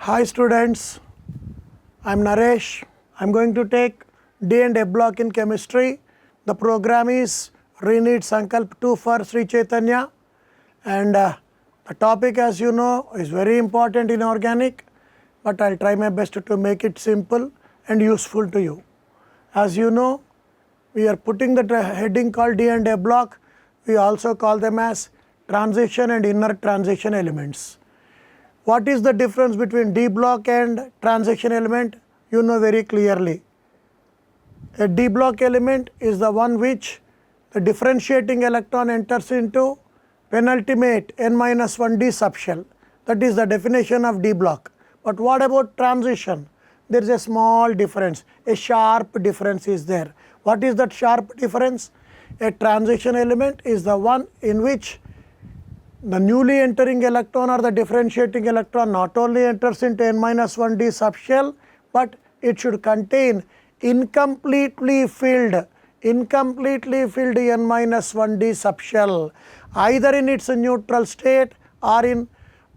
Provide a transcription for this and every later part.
Hi students, I am Naresh. I am going to take D and A block in chemistry. The program is Re-NEET Sankalp 2 for Sri Chaitanya, and the topic, as you know, is very important in organic, but I will try my best to make it simple and useful to you. As you know, we are putting the heading called D and A block. We also call them as transition and inner transition elements. What is the difference between D block and transition element? You know very clearly. A D block element is the one which the differentiating electron enters into penultimate n-1d subshell. That is the definition of D block. But what about transition? There is a small difference, a sharp difference is there. What is that sharp difference? A transition element is the one in which the newly entering electron or the differentiating electron not only enters into n-1d subshell, but it should contain incompletely filled n-1d subshell, either in its neutral state or in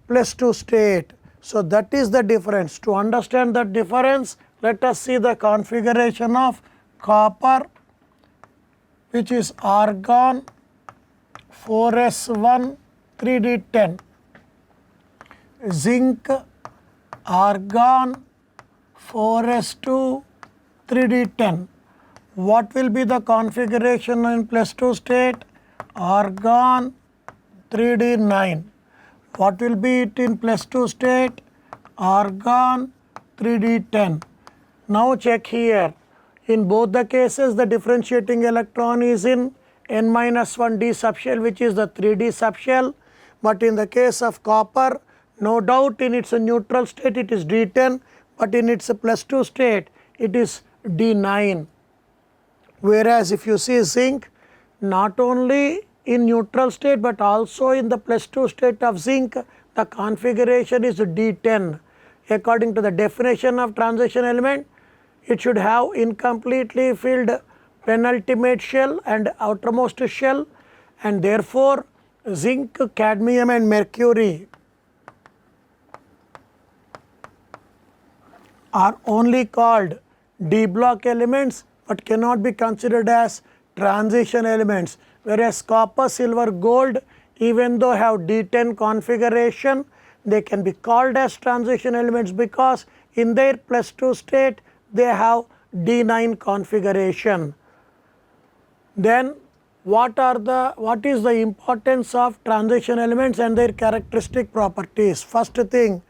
+2 state. So that is the difference. To understand that difference, let us see the configuration of copper, which is argon 4s1 3d10, zinc argon 4s2 3d10. What will be the configuration in +2 state? Argon 3d9. What will be it in +2 state? Argon 3d10. Now check here. In both the cases, the differentiating electron is in n-1d subshell, which is the 3d subshell. But in the case of copper, no doubt in its neutral state it is D10, but in its +2 state it is D9. Whereas if you see zinc, not only in neutral state but also in the +2 state of zinc, the configuration is D10. According to the definition of transition element, it should have incompletely filled penultimate shell and outermost shell, and therefore zinc, cadmium and mercury are only called D block elements but cannot be considered as transition elements, whereas copper, silver, gold, even though have D10 configuration, they can be called as transition elements because in their +2 state they have D9 configuration. Then what is the importance of transition elements and their characteristic properties? First thing,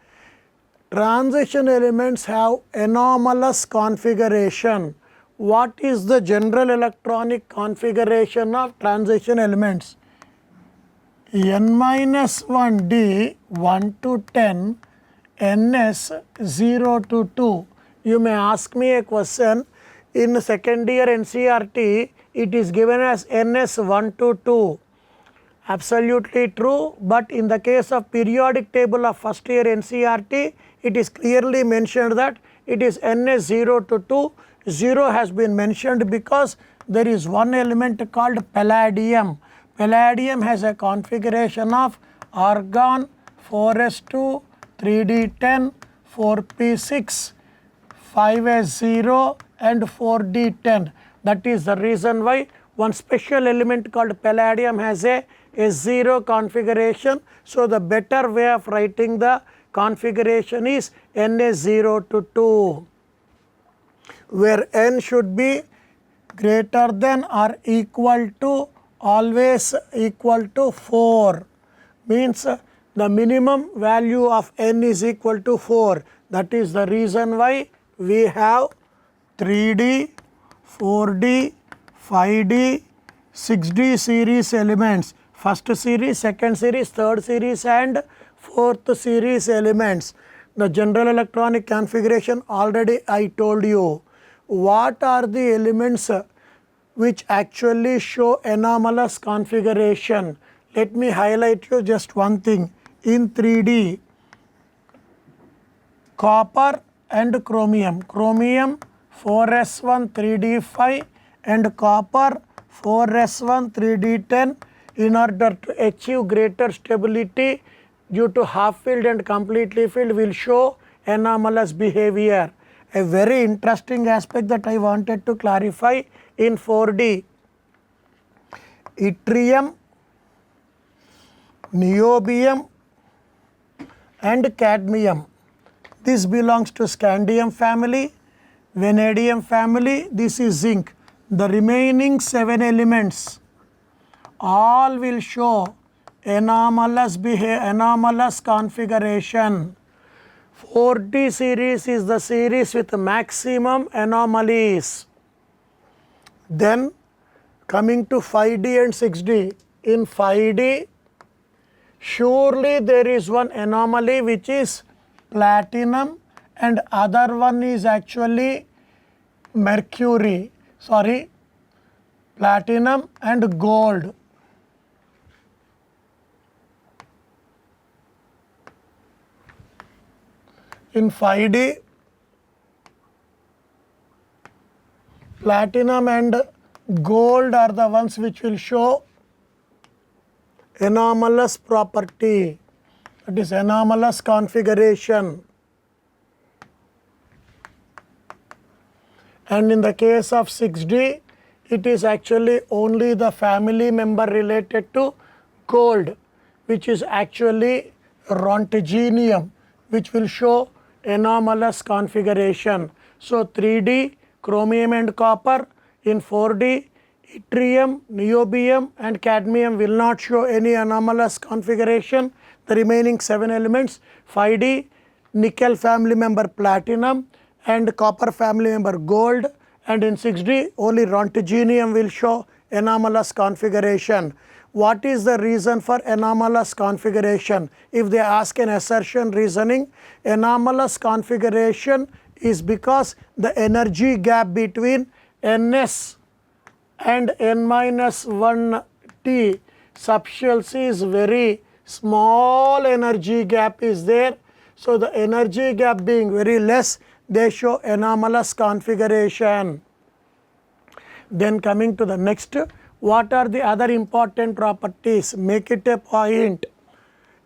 transition elements have anomalous configuration. What is the general electronic configuration of transition elements? n-1d 1 to 10, ns 0 to 2. You may ask me a question. In second year NCERT, it is given as ns 1 to 2. Absolutely true, but in the case of periodic table of first year NCERT, it is clearly mentioned that it is ns 0 to 2. 0 has been mentioned because there is one element called palladium. Palladium has a configuration of argon 4s2 3d10 4p6 5s0 and 4d10. That is the reason why one special element called palladium has a S0 configuration. So the better way of writing the configuration is ns0 to 2, where n should be greater than or equal to, always equal to 4, means the minimum value of n is equal to 4. That is the reason why we have 3d, 4d, 5d, 6d series elements, first series, second series, third series and fourth series elements. The general electronic configuration already I told you. What are the elements which actually show anomalous configuration? Let me highlight you just one thing. In 3D, copper and chromium, chromium 4s1 3d5 and copper 4s1 3d10, in order to achieve greater stability due to half filled and completely filled, will show anomalous behavior. A very interesting aspect that I wanted to clarify in 4D. Yttrium, niobium and cadmium. This belongs to scandium family, vanadium family. This is zinc. The remaining 7 elements all will show anomalous configuration. 4D series is the series with maximum anomalies. Then coming to 5D and 6D. In 5D, surely there is one anomaly which is platinum and other one is actually platinum and gold. In 5D, platinum and gold are the ones which will show anomalous property, that is anomalous configuration. And in the case of 6D, it is actually only the family member related to gold, which is actually roentgenium, which will show anomalous configuration. So 3D, chromium and copper. In 4D, yttrium, niobium and cadmium will not show any anomalous configuration. The remaining 7 elements, 5D, nickel family member platinum and copper family member gold, and in 6D only roentgenium will show anomalous configuration. What is the reason for anomalous configuration? If they ask an assertion reasoning, anomalous configuration is because the energy gap between Ns and N-1T subshells is very small, energy gap is there. So the energy gap being very less, they show anomalous configuration. Then coming to the next, what are the other important properties? Make it a point.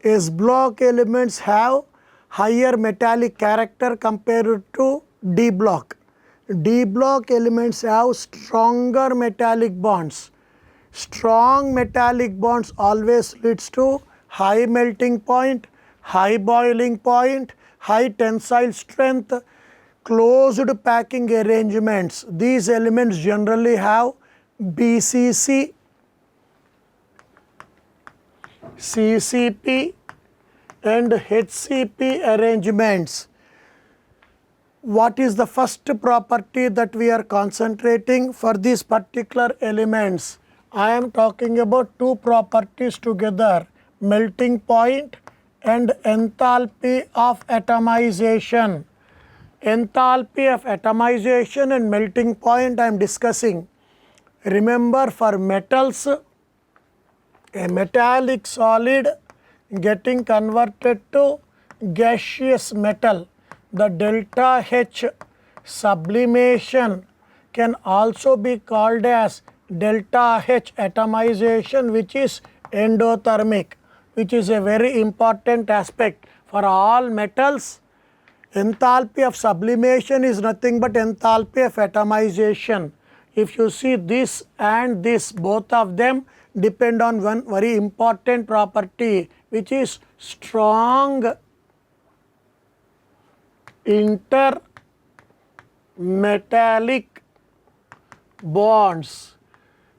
S block elements have higher metallic character compared to D block. D block elements have stronger metallic bonds. Strong metallic bonds always leads to high melting point, high boiling point, high tensile strength, closed packing arrangements. These elements generally have BCC, CCP and HCP arrangements. What is the first property that we are concentrating for these particular elements? I am talking about 2 properties together, melting point and enthalpy of atomization. Enthalpy of atomization and melting point I am discussing. Remember, for metals, a metallic solid getting converted to gaseous metal, the delta H sublimation can also be called as delta H atomization, which is endothermic, which is a very important aspect for all metals. Enthalpy of sublimation is nothing but enthalpy of atomization. If you see this and this, both of them depend on one very important property, which is strong intermetallic bonds.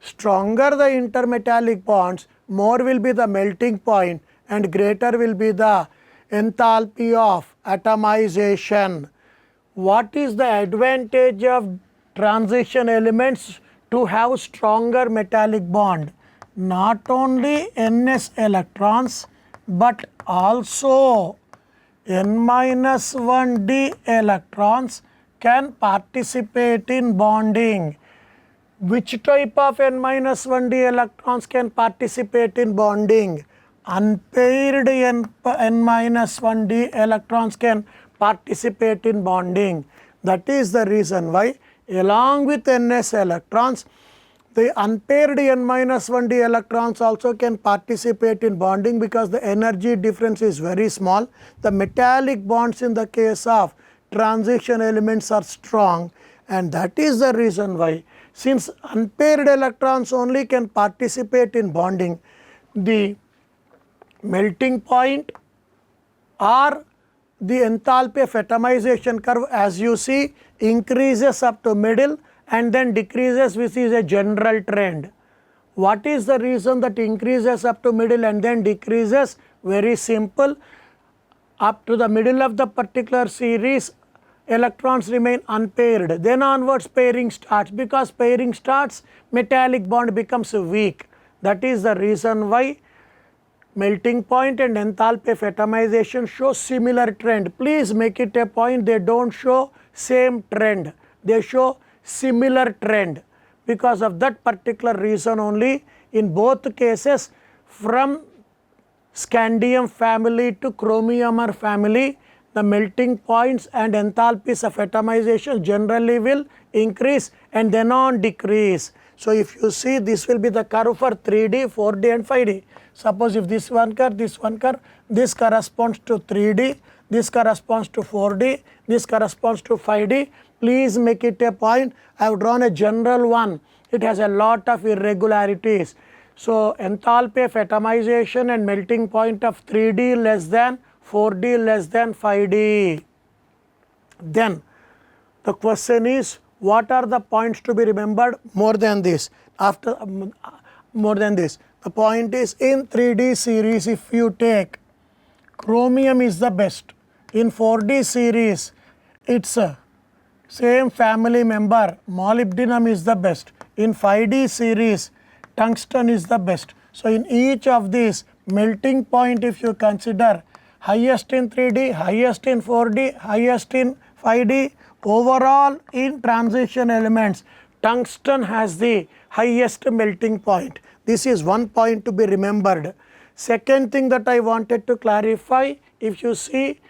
Stronger the intermetallic bonds, more will be the melting point and greater will be the enthalpy of atomization. What is the advantage of transition elements to have stronger metallic bond? Not only Ns electrons but also N-1D electrons can participate in bonding. Which type of N-1D electrons can participate in bonding? Unpaired N-1D electrons can participate in bonding. That is the reason why, along with Ns electrons, The unpaired n-1d electrons also can participate in bonding because the energy difference is very small. The metallic bonds in the case of transition elements are strong, and that is the reason why, since unpaired electrons only can participate in bonding, the melting point or the enthalpy of atomization curve, as you see, increases up to middle and then decreases, which is a general trend. What is the reason that increases up to middle and then decreases? Very simple. Up to the middle of the particular series, electrons remain unpaired. Then onwards pairing starts. Because pairing starts, metallic bond becomes weak. That is the reason why melting point and enthalpy of atomization show similar trend. Please make it a point, they don't show same trend, they show similar trend. Because of that particular reason only, in both cases, from scandium family to chromium family, the melting points and enthalpies of atomization generally will increase and then on decrease. So if you see, this will be the curve for 3D, 4D and 5D. Suppose if this one curve, this corresponds to 3D, this corresponds to 4D, this corresponds to 5D. Please make it a point. I have drawn a general one. It has a lot of irregularities. So enthalpy of atomization and melting point of 3D less than 4D less than 5D. Then the question is, what are the points to be remembered more than this? More than this, the point is, in 3D series, if you take chromium is the best. In 4D series, it's a same family member, molybdenum is the best. In 5D series, tungsten is the best. So in each of these, melting point, if you consider highest in 3D, highest in 4D, highest in 5D, overall in transition elements, tungsten has the highest melting point. This is one point to be remembered. Second thing that I wanted to clarify, if you see,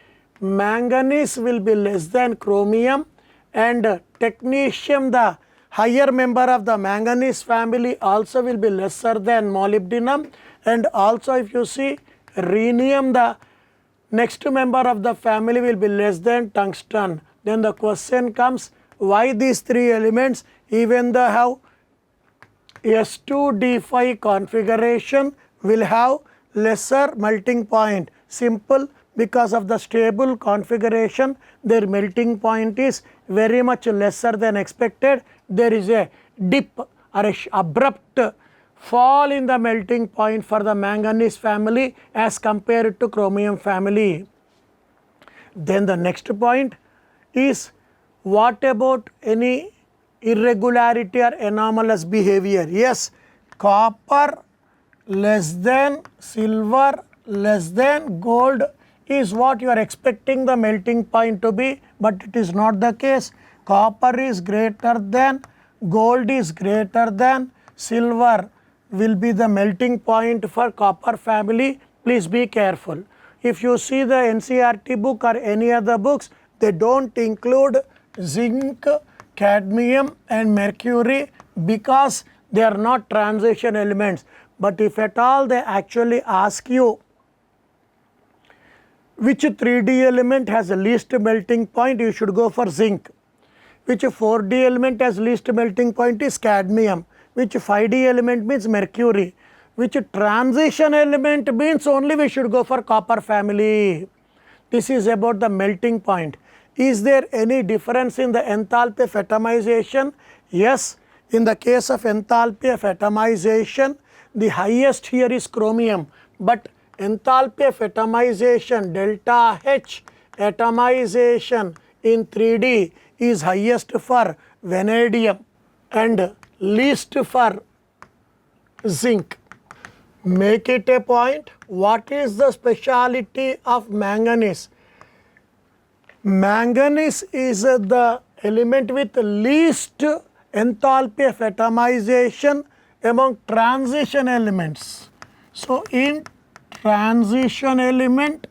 manganese will be less than chromium, and technetium, the higher member of the manganese family, also will be lesser than molybdenum, and also if you see, rhenium, the next member of the family, will be less than tungsten. Then the question comes, why these three elements, even they have S2D5 configuration, will have lesser melting point? Simple, because of the stable configuration, their melting point is very much lesser than expected. There is a dip or a abrupt fall in the melting point for the manganese family as compared to chromium family. Then the next point is, what about any irregularity or anomalous behavior? Yes, copper less than silver less than gold is what you are expecting the melting point to be, but it is not the case. Copper is greater than, gold is greater than, silver will be the melting point for copper family. Please be careful. If you see the NCERT book or any other books, they don't include zinc, cadmium and mercury because they are not transition elements. But if at all they actually ask you which 3D element has the least melting point, you should go for zinc. Which 4D element has least melting point is cadmium. Which 5D element means mercury. Which transition element means only we should go for copper family. This is about the melting point. Is there any difference in the enthalpy of atomization? Yes, in the case of enthalpy of atomization, the highest here is chromium, but enthalpy of atomization, delta H atomization in 3D is highest for vanadium and least for zinc. Make it a point. What is the speciality of manganese? Manganese is the element with least enthalpy of atomization among transition elements. So in transition element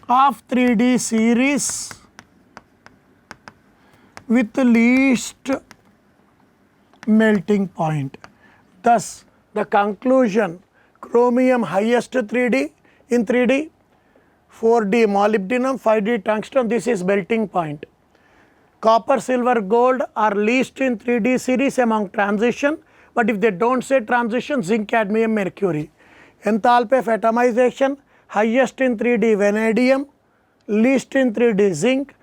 of 3D series with least melting point. Thus, the conclusion, chromium highest 3D in 3D, 4D molybdenum, 5D tungsten, this is melting point. Copper, silver, gold are least in 3D series among transition, but if they don't say transition, zinc, cadmium, mercury. Enthalpy of atomization, highest in 3D vanadium, least in 3D zinc.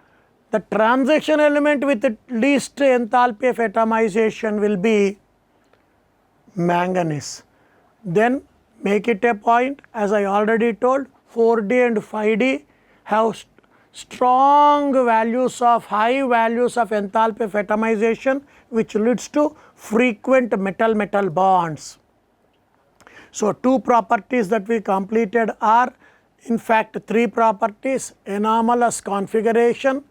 The transition element with the least enthalpy of atomization will be manganese. Then make it a point, as I already told, 4D and 5D have strong values of high values of enthalpy of atomization, which leads to frequent metal-metal bonds. So, two properties that we completed are in fact three properties: anomalous configuration,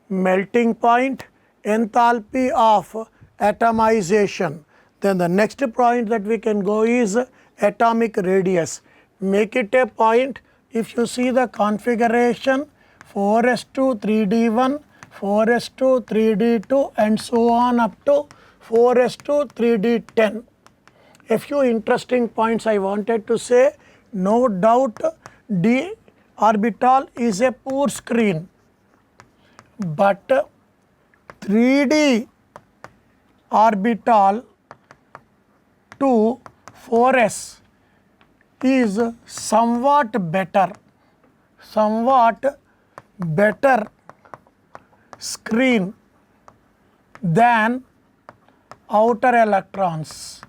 melting point, enthalpy of atomization. Then the next point that we can go is atomic radius. Make it a point, if you see the configuration 4s2 3d1, 4s2 3d2 and so on up to 4s2 3d10. A few interesting points I wanted to say. No doubt d orbital is a poor screen, but 3d orbital to 4s is somewhat better screen than outer electrons.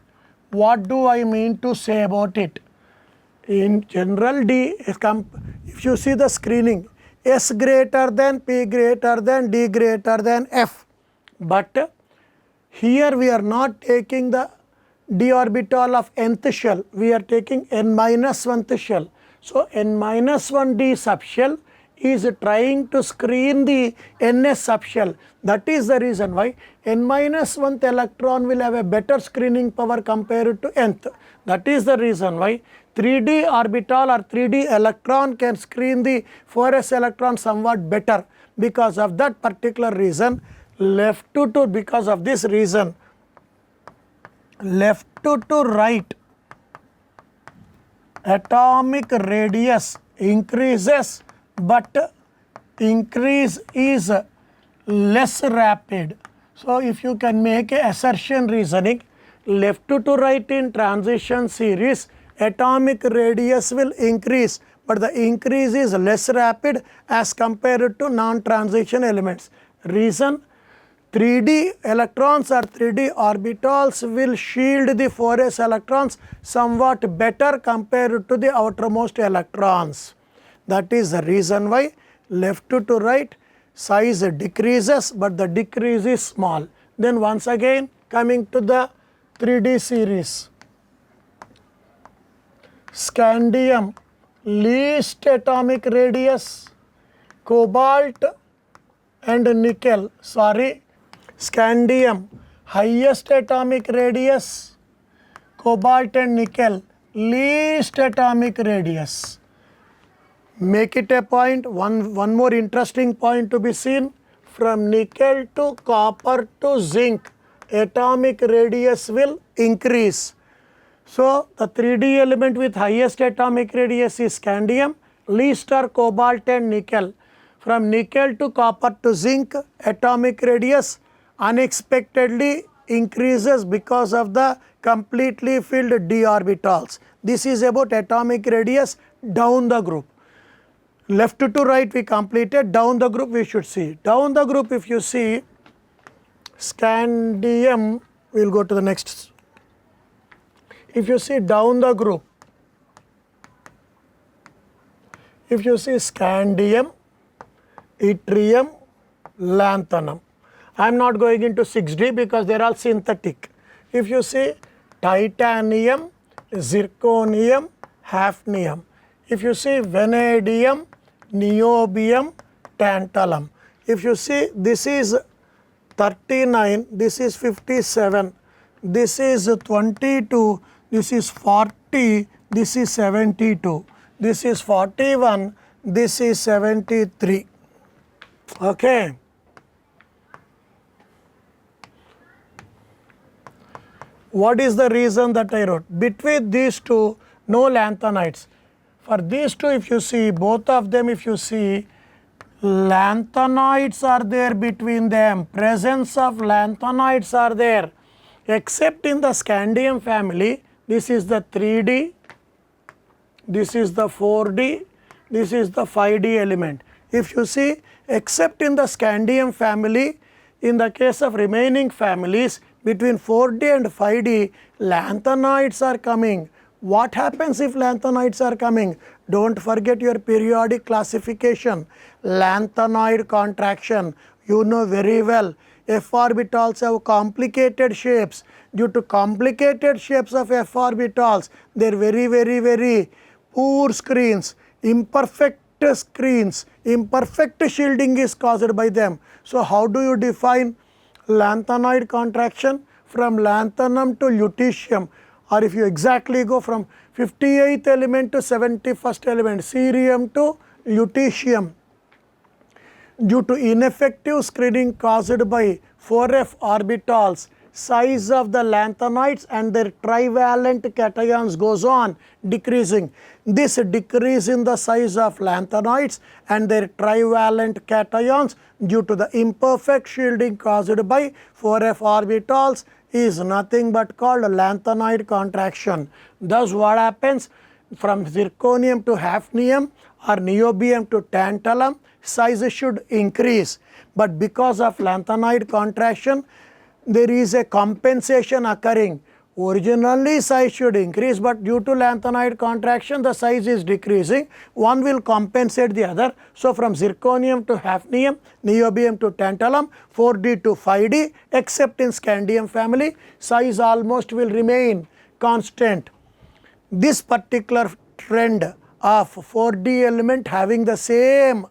What do I mean to say about it? In general, if you see the screening, S greater than, P greater than, D greater than F. But here we are not taking the d orbital of nth shell, we are taking n minus 1th shell. So, n minus 1 d subshell is trying to screen the ns subshell. That is the reason why n minus 1th electron will have a better screening power compared to nth. That is the reason why 3d orbital or 3d electron can screen the 4s electron somewhat better. Because of that particular reason, left to because of this reason, left to right atomic radius increases, but increase is less rapid. So, if you can make a assertion reasoning, left to right in transition series atomic radius will increase, but the increase is less rapid as compared to non-transition elements. Reason: 3d electrons or 3d orbitals will shield the 4s electrons somewhat better compared to the outermost electrons. That is the reason why left to right size decreases, but the decrease is small. Then once again coming to the 3d series, scandium least atomic radius, cobalt and nickel, scandium highest atomic radius, cobalt and nickel least atomic radius. Make it a point, one more interesting point to be seen: from nickel to copper to zinc atomic radius will increase. So, the 3d element with highest atomic radius is scandium, least are cobalt and nickel. From nickel to copper to zinc atomic radius unexpectedly increases because of the completely filled d orbitals. This is about atomic radius down the group. Left to right we completed, down the group we should see. Down the group, if you see scandium, we will go to the next. If you see down the group, if you see scandium, yttrium, lanthanum. I am not going into 6D because they are all synthetic. If you see titanium, zirconium, hafnium. If you see vanadium, niobium, tantalum. If you see, this is 39, this is 57, this is 22, this is 40, this is 72, this is 41, this is 73. Okay. What is the reason that I wrote? Between these two, no lanthanides. For these two, if you see, both of them, if you see, lanthanides are there between them. Presence of lanthanides are there. Except in the scandium family, this is the 3D, this is the 4D, this is the 5D element. If you see, except in the scandium family, in the case of remaining families, between 4D and 5D, lanthanides are coming. What happens if lanthanides are coming? Don't forget your periodic classification. Lanthanide contraction, you know very well. F orbitals have complicated shapes. Due to complicated shapes of F orbitals, they are very poor screens, imperfect screens, imperfect shielding is caused by them. So how do you define lanthanide contraction? From lanthanum to lutetium, or if you exactly go from 58th element to 71st element, cerium to lutetium. Due to ineffective screening caused by 4f orbitals, size of the lanthanides and their trivalent cations goes on decreasing. This decrease in the size of lanthanides and their trivalent cations due to the imperfect shielding caused by 4f orbitals is nothing but called lanthanide contraction. Thus what happens? From zirconium to hafnium or niobium to tantalum, size should increase, but because of lanthanide contraction, there is a compensation occurring. Originally size should increase, but due to lanthanide contraction, the size is decreasing. One will compensate the other. So from zirconium to hafnium, niobium to tantalum, 4D to 5D, except in scandium family, size almost will remain constant. This particular trend of 4D element having the same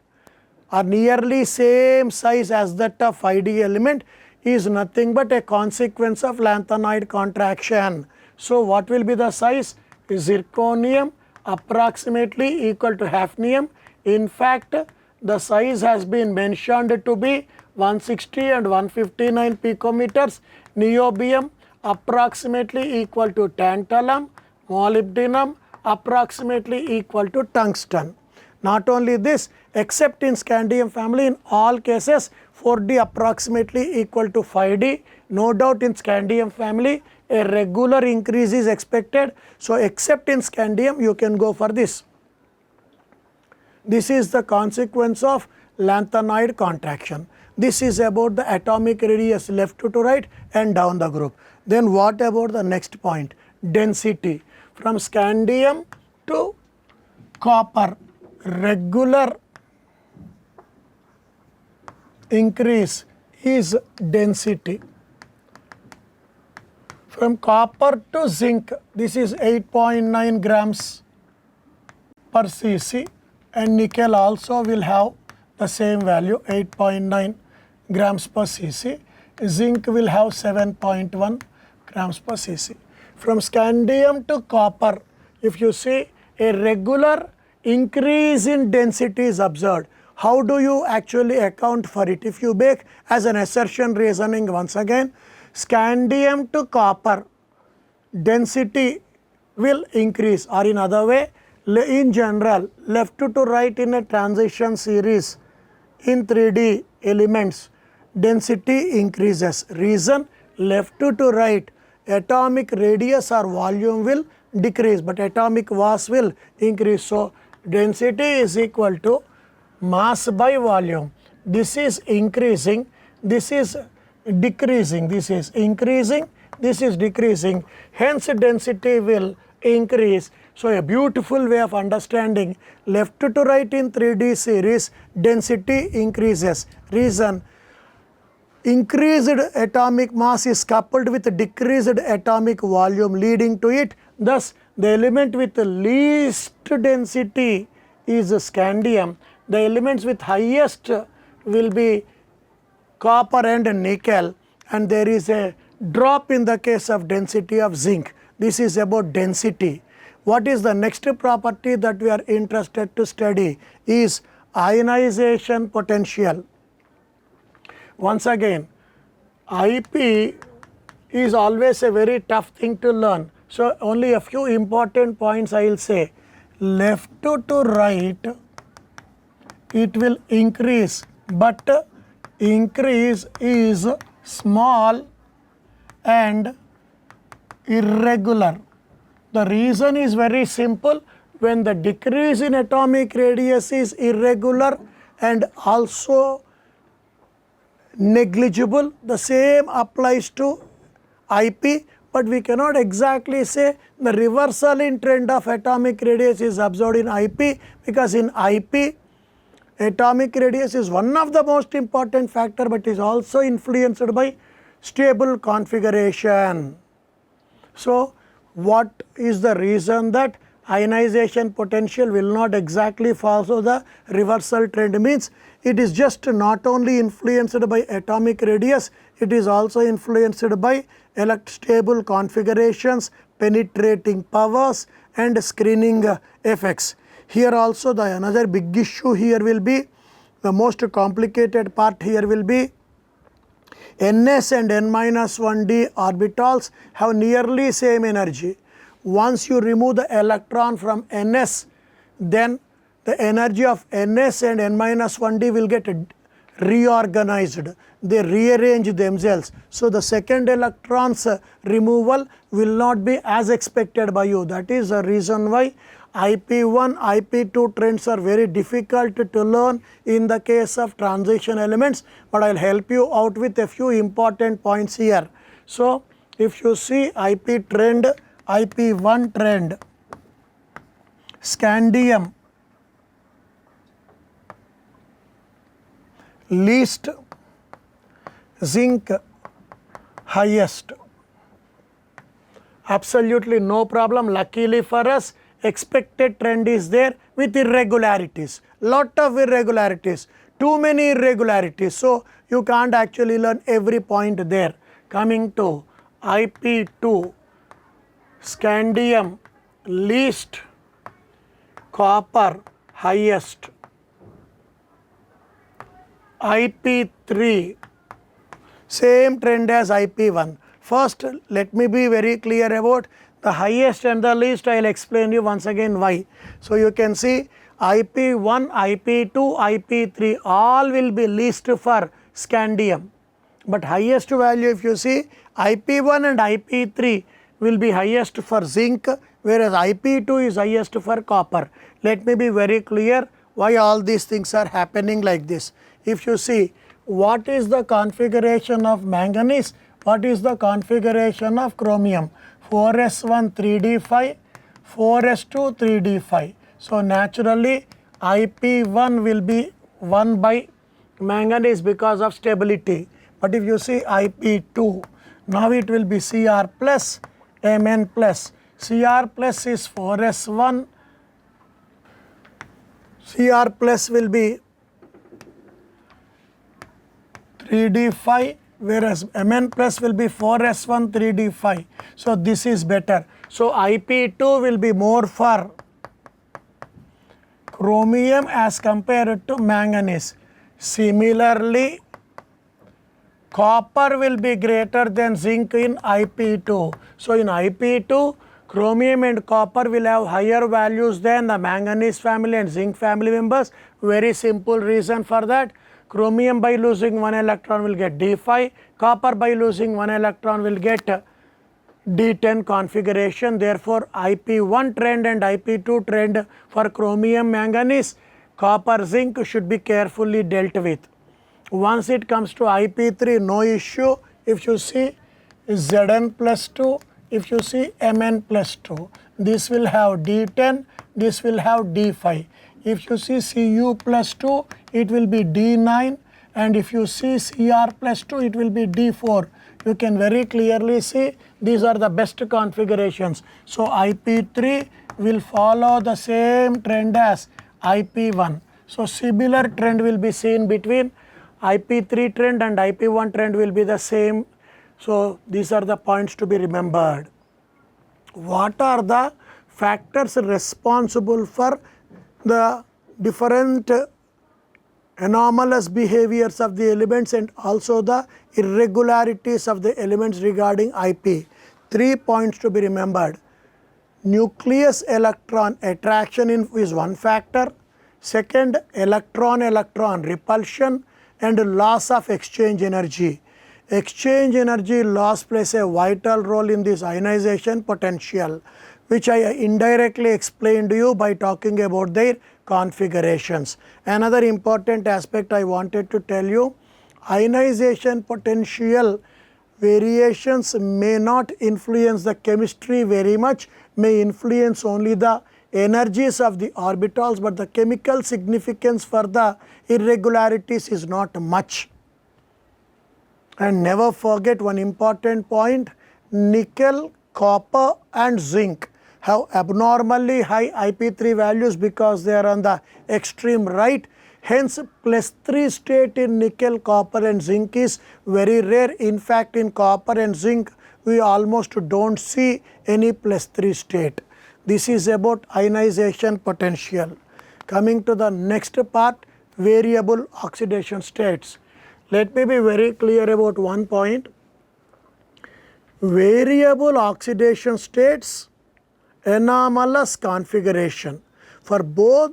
or nearly same size as that of 5D element is nothing but a consequence of lanthanide contraction. So what will be the size? Zirconium approximately equal to hafnium. In fact, the size has been mentioned to be 160 and 159 picometers. Niobium approximately equal to tantalum. Molybdenum approximately equal to tungsten. Not only this, except in scandium family, in all cases 4D approximately equal to 5D. No doubt in scandium family a regular increase is expected. So except in scandium you can go for this. This is the consequence of lanthanide contraction. This is about the atomic radius left to right and down the group. Then what about the next point? Density. From scandium to copper, regular increase is density. From copper to zinc, this is 8.9 grams per cc, and nickel also will have the same value, 8.9 grams per cc. Zinc will have 7.1 grams per cc. From scandium to copper, if you see, a regular increase in density is observed. How do you actually account for it? If you make as an assertion reasoning once again, scandium to copper density will increase, or in other way, in general, left to right in a transition series in 3D elements, density increases. Reason, left to right, atomic radius or volume will decrease, but atomic mass will increase. So density is equal to mass by volume. This is increasing, this is decreasing, this is increasing, this is decreasing. Hence density will increase. So a beautiful way of understanding, left to right in 3D series, density increases. Reason, increased atomic mass is coupled with decreased atomic volume, leading to it. Thus the element with the least density is scandium. The elements with highest will be copper and nickel, and there is a drop in the case of density of zinc. This is about density. What is the next property that we are interested to study is ionization potential. Once again, IP is always a very tough thing to learn. So only a few important points I will say. Left to right, it will increase, but increase is small and irregular. The reason is very simple. When the decrease in atomic radius is irregular and also negligible, the same applies to IP, but we cannot exactly say the reversal in trend of atomic radius is observed in IP, because in IP atomic radius is one of the most important factor, but is also influenced by stable configuration. So what is the reason that ionization potential will not exactly follow the reversal trend? Means it is just not only influenced by atomic radius, it is also influenced by stable configurations, penetrating powers and screening effects. Here also another big issue here will be, the most complicated part here will be, Ns and n-1d orbitals have nearly same energy. Once you remove the electron from Ns, then the energy of Ns and n-1d will get reorganized. They rearrange themselves. So the second electron's removal will not be as expected by you. That is the reason why IP1, IP2 trends are very difficult to learn in the case of transition elements, but I will help you out with a few important points here. So if you see IP trend, IP1 trend, scandium least, zinc highest. Absolutely no problem. Luckily for us, expected trend is there with irregularities, lot of irregularities, too many irregularities. So you can't actually learn every point there. Coming to IP2, scandium least, copper highest. IP3, same trend as IP1. First, let me be very clear about the highest and the least. I will explain you once again why. So you can see IP1, IP2, IP3 all will be least for scandium, but highest value if you see IP1 and IP3 will be highest for zinc, whereas IP2 is highest for copper. Let me be very clear why all these things are happening like this. If you see what is the configuration of manganese, what is the configuration of chromium, 4s1 3d5, 4s2 3d5. So naturally IP1 will be 1 by manganese because of stability. But if you see IP2, now it will be Cr plus Mn plus. Cr plus is 4s1, Cr plus will be 3d5, whereas Mn plus will be 4s1 3d5. So this is better. So IP2 will be more for chromium as compared to manganese. Similarly, copper will be greater than zinc in IP2. So in IP2, chromium and copper will have higher values than the manganese family and zinc family members. Very simple reason for that. Chromium by losing one electron will get D5, copper by losing one electron will get D10 configuration. Therefore, IP1 trend and IP2 trend for chromium, manganese, copper, zinc should be carefully dealt with. Once it comes to IP3, no issue. If you see Zn plus 2, if you see Mn plus 2, this will have D10, this will have D5. If you see Cu plus 2, it will be D9, and if you see Cr plus 2, it will be D4. You can very clearly see these are the best configurations. So IP3 will follow the same trend as IP1. So similar trend will be seen between IP3 trend and IP1 trend will be the same. So these are the points to be remembered. What are the factors responsible for the different anomalous behaviors of the elements and also the irregularities of the elements regarding IP. 3 points to be remembered. Nucleus electron attraction is one factor. Second, electron-electron repulsion and loss of exchange energy. Exchange energy loss plays a vital role in this ionization potential, which I indirectly explained to you by talking about their configurations. Another important aspect I wanted to tell you, ionization potential variations may not influence the chemistry very much, may influence only the energies of the orbitals, but the chemical significance for the irregularities is not much. And never forget one important point, nickel, copper and zinc have abnormally high IP3 values because they are on the extreme right. Hence, +3 state in nickel, copper and zinc is very rare. In fact, in copper and zinc, we almost don't see any +3 state. This is about ionization potential. Coming to the next part, variable oxidation states. Let me be very clear about one point. Variable oxidation states, anomalous configuration. For both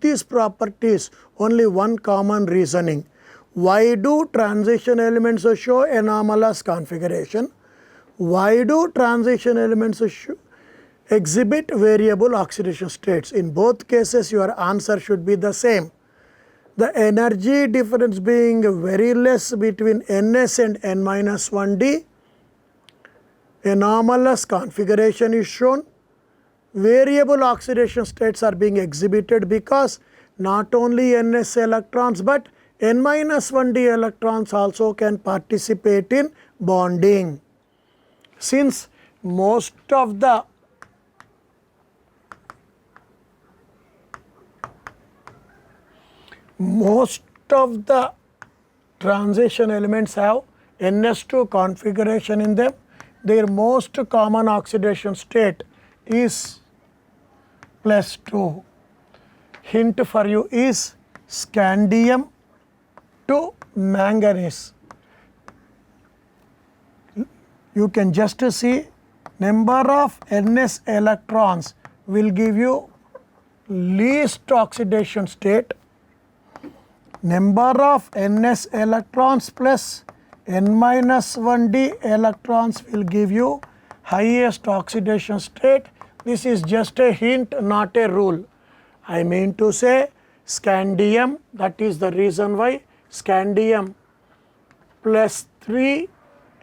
these properties, only one common reasoning. Why do transition elements show anomalous configuration? Why do transition elements exhibit variable oxidation states? In both cases, your answer should be the same. The energy difference being very less between Ns and N-1d, anomalous configuration is shown. Variable oxidation states are being exhibited because not only Ns electrons but N-1d electrons also can participate in bonding. Since most of the transition elements have Ns2 configuration in them, their most common oxidation state is +2. Hint for you is scandium to manganese. You can just see number of Ns electrons will give you least oxidation state. Number of Ns electrons plus N-1d electrons will give you highest oxidation state. This is just a hint, not a rule. I mean to say scandium, that is the reason why scandium +3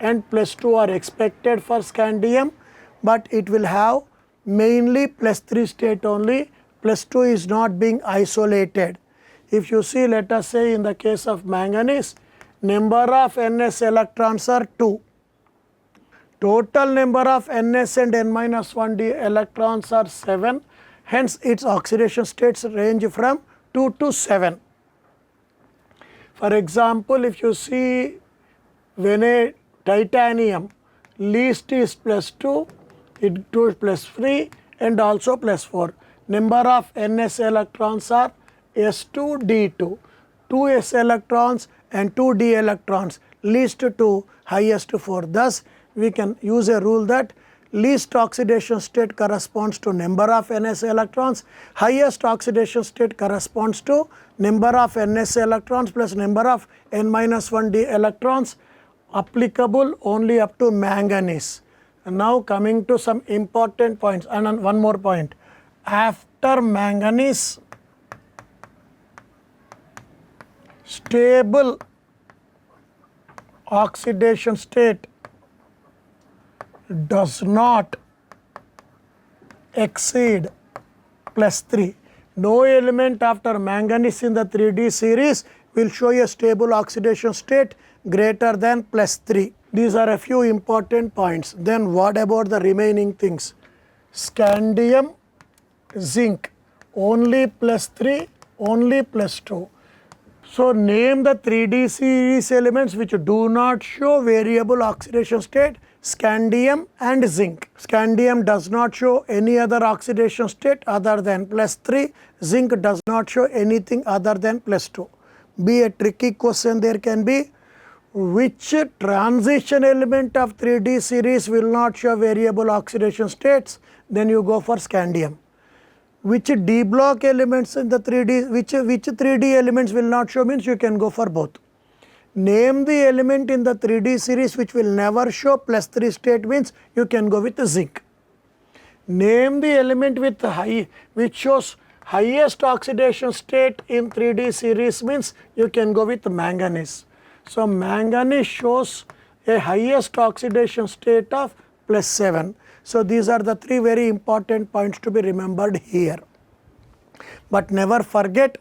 and +2 are expected for scandium, but it will have mainly +3 state only, +2 is not being isolated. If you see, let us say in the case of manganese, number of Ns electrons are 2. Total number of Ns and N-1d electrons are 7. Hence, its oxidation states range from 2 to 7. For example, if you see when a titanium least is +2, it goes +3 and also +4. Number of Ns electrons are S2, D2. 2 S electrons and 2 D electrons, least 2, highest 4. Thus, we can use a rule that least oxidation state corresponds to number of Ns electrons, highest oxidation state corresponds to number of Ns electrons plus number of N-1d electrons, applicable only up to manganese. And now coming to some important points, and one more point. After manganese, stable oxidation state does not exceed +3. No element after manganese in the 3D series will show a stable oxidation state greater than +3. These are a few important points. Then what about the remaining things? Scandium, zinc, only +3, only +2. So, name the 3D series elements which do not show variable oxidation state scandium and zinc. Scandium does not show any other oxidation state other than +3. Zinc does not show anything other than +2. Be a tricky question there can be. Which transition element of 3D series will not show variable oxidation states? Then you go for scandium. Which D block elements in the 3D, which 3D elements will not show means you can go for both. Name the element in the 3D series which will never show +3 state means you can go with zinc. Name the element with which shows highest oxidation state in 3D series means you can go with manganese. So, manganese shows a highest oxidation state of +7. So, these are the three very important points to be remembered here. But never forget,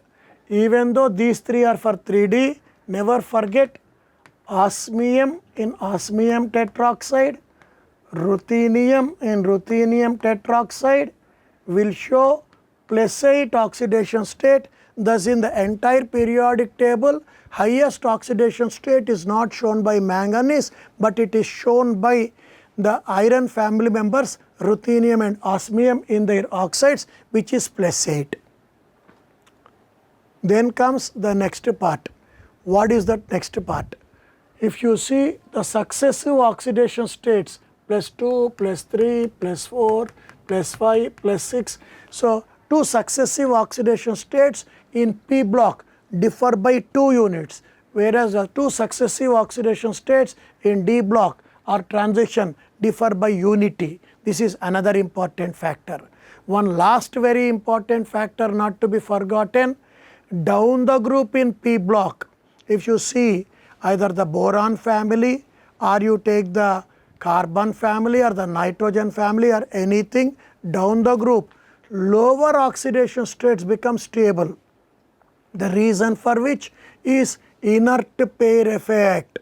even though these three are for 3D, never forget osmium in osmium tetroxide, ruthenium in ruthenium tetroxide will show +8 oxidation state. Thus, in the entire periodic table, highest oxidation state is not shown by manganese, but it is shown by the iron family members ruthenium and osmium in their oxides, which is +8. Then comes the next part. What is the next part? If you see the successive oxidation states +2, +3, +4, +5, +6. So, two successive oxidation states in P block differ by 2 units, whereas the two successive oxidation states in D block or transition differ by unity. This is another important factor. One last very important factor not to be forgotten, down the group in P block, if you see either the boron family or you take the carbon family or the nitrogen family or anything down the group, lower oxidation states become stable. The reason for which is inert pair effect.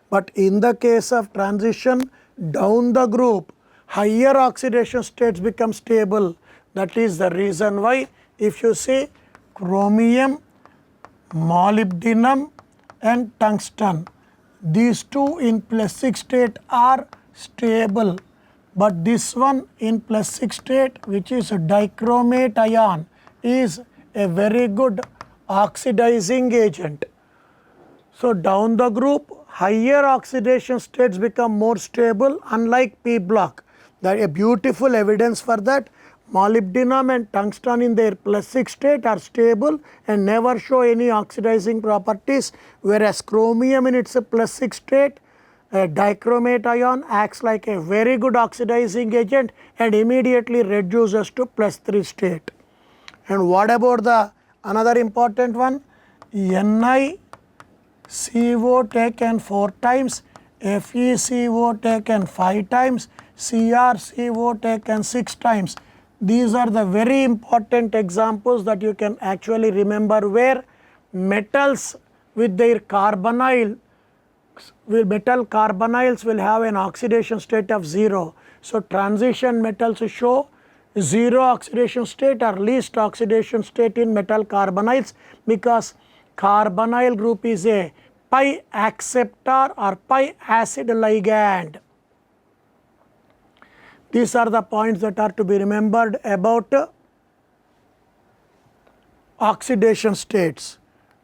But in the case of transition down the group, higher oxidation states become stable. That is the reason why if you see chromium, molybdenum and tungsten, these two in +6 state are stable, but this one in +6 state, which is a dichromate ion, is a very good oxidizing agent. So, down the group higher oxidation states become more stable, unlike P block. There is a beautiful evidence for that. Molybdenum and tungsten in their +6 state are stable and never show any oxidizing properties, whereas chromium in its +6 state, a dichromate ion acts like a very good oxidizing agent and immediately reduces to +3 state. And what about the another important one? NiCO taken 4 times, FeCO taken 5 times, CrCO taken 6 times. These are the very important examples that you can actually remember, where metals with their carbonyl, metal carbonyls will have an oxidation state of 0. So, transition metals show 0 oxidation state or least oxidation state in metal carbonyls, because carbonyl group is a pi acceptor or pi acid ligand. These are the points that are to be remembered about oxidation states.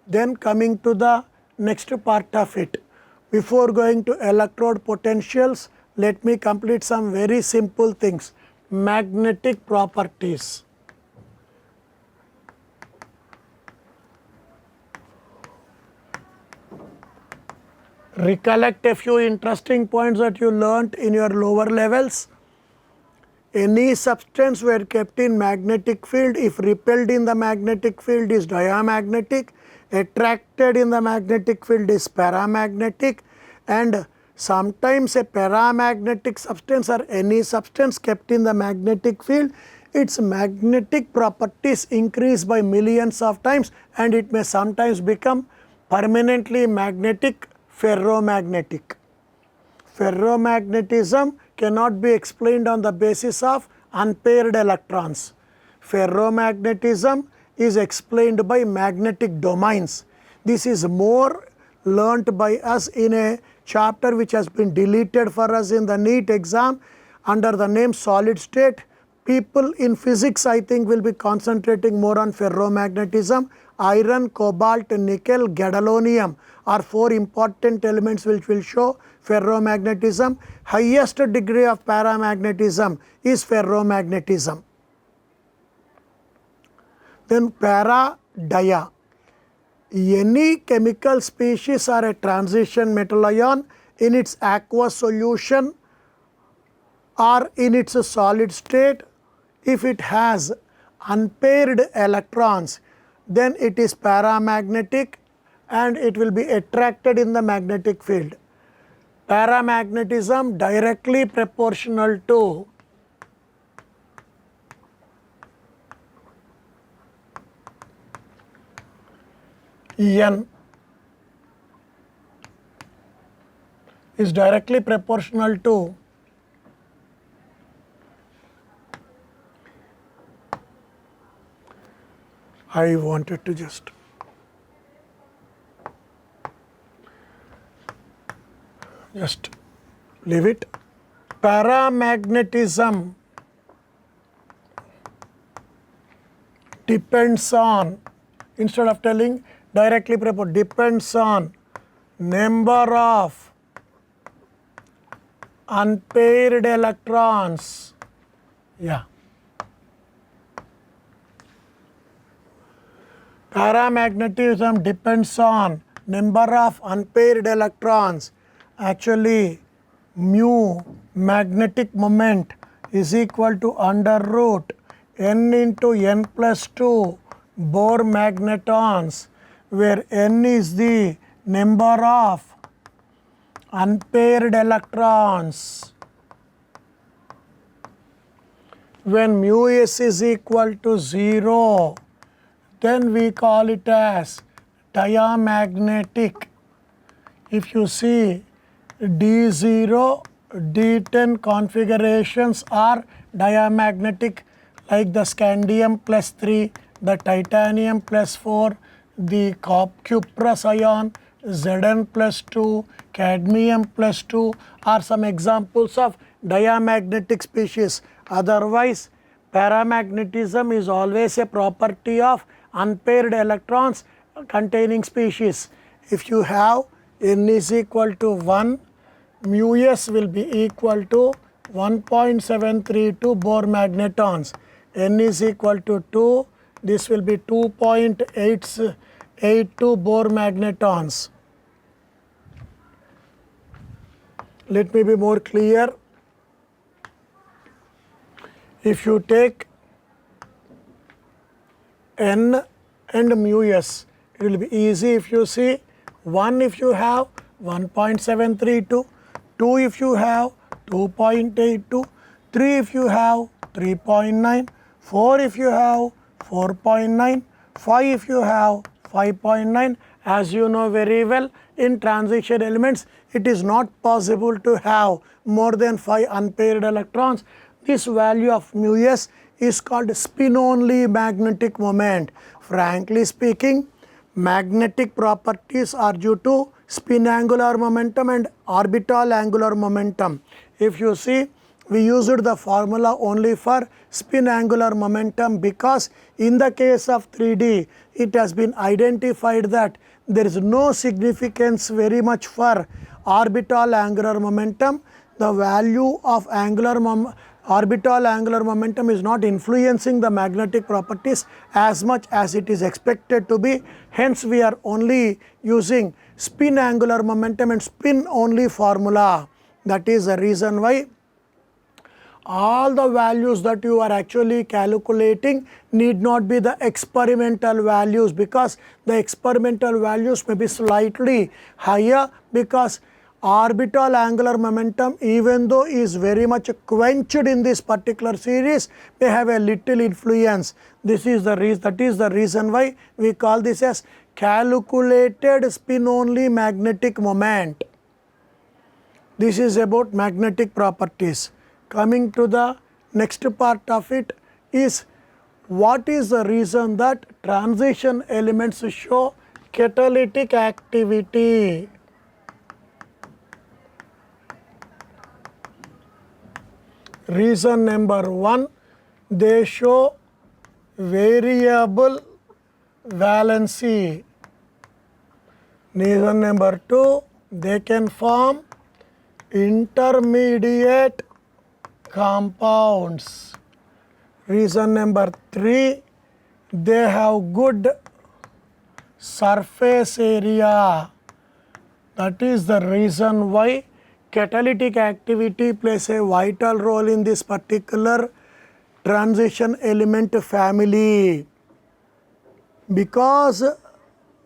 Then coming to the next part of it. Before going to electrode potentials, let me complete some very simple things. Magnetic properties. Recollect a few interesting points that you learnt in your lower levels. Any substance where kept in magnetic field, if repelled in the magnetic field is diamagnetic, attracted in the magnetic field is paramagnetic, and sometimes a paramagnetic substance or any substance kept in the magnetic field, its magnetic properties increase by millions of times and it may sometimes become permanently magnetic, ferromagnetic. Ferromagnetism cannot be explained on the basis of unpaired electrons. Ferromagnetism is explained by magnetic domains. This is more learnt by us in a chapter which has been deleted for us in the NEET exam under the name solid state. People in physics, I think, will be concentrating more on ferromagnetism. Iron, cobalt, nickel, gadolinium are 4 important elements which will show ferromagnetism. Highest degree of paramagnetism is ferromagnetism. Then para-dia. Any chemical species or a transition metal ion in its aqueous solution or in its solid state, if it has unpaired electrons, then it is paramagnetic and it will be attracted in the magnetic field. Paramagnetism directly proportional to N is directly proportional to I wanted to just leave it. Paramagnetism depends on, instead of telling directly proportional, depends on number of unpaired electrons. Yeah. Paramagnetism depends on number of unpaired electrons. Actually, mu magnetic moment is equal to under root n into n plus 2 Bohr magnetons, where n is the number of unpaired electrons. When mu s is equal to 0, then we call it as diamagnetic. If you see D0, D10 configurations are diamagnetic, like the scandium plus 3, the titanium plus 4, the cuprous ion, Zn plus 2, cadmium plus 2 are some examples of diamagnetic species. Otherwise, paramagnetism is always a property of unpaired electrons containing species. If you have n is equal to 1, mu s will be equal to 1.732 Bohr magnetons. N is equal to 2, this will be 2.882 Bohr magnetons. Let me be more clear. If you take n and mu s, it will be easy if you see 1 if you have 1.732, 2 if you have 2.82, 3 if you have 3.9, 4 if you have 4.9, 5 if you have 5.9. As you know very well, in transition elements, it is not possible to have more than 5 unpaired electrons. This value of mu s is called spin-only magnetic moment. Frankly speaking, magnetic properties are due to spin angular momentum and orbital angular momentum. If you see, we used the formula only for spin angular momentum because in the case of 3D, it has been identified that there is no significance very much for orbital angular momentum. The value of orbital angular momentum is not influencing the magnetic properties as much as it is expected to be. Hence, we are only using spin angular momentum and spin only formula. That is the reason why all the values that you are actually calculating need not be the experimental values, because the experimental values may be slightly higher, because orbital angular momentum, even though is very much quenched in this particular series, may have a little influence. This is the reason. That is the reason why we call this as calculated spin only magnetic moment. This is about magnetic properties. Coming to the next part of it is, what is the reason that transition elements show catalytic activity? Reason number 1, they show variable valency. Reason number 2, they can form intermediate compounds. Reason number 3, they have good surface area. That is the reason why catalytic activity plays a vital role in this particular transition element family, because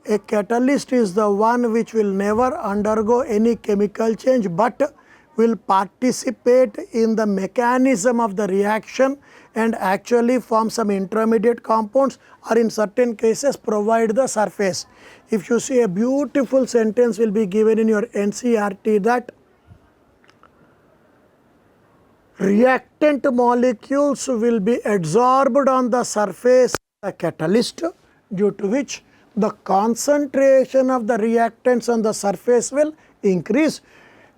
a catalyst is the one which will never undergo any chemical change but will participate in the mechanism of the reaction and actually form some intermediate compounds, or in certain cases provide the surface. If you see, a beautiful sentence will be given in your NCERT that reactant molecules will be adsorbed on the surface of the catalyst, due to which the concentration of the reactants on the surface will increase.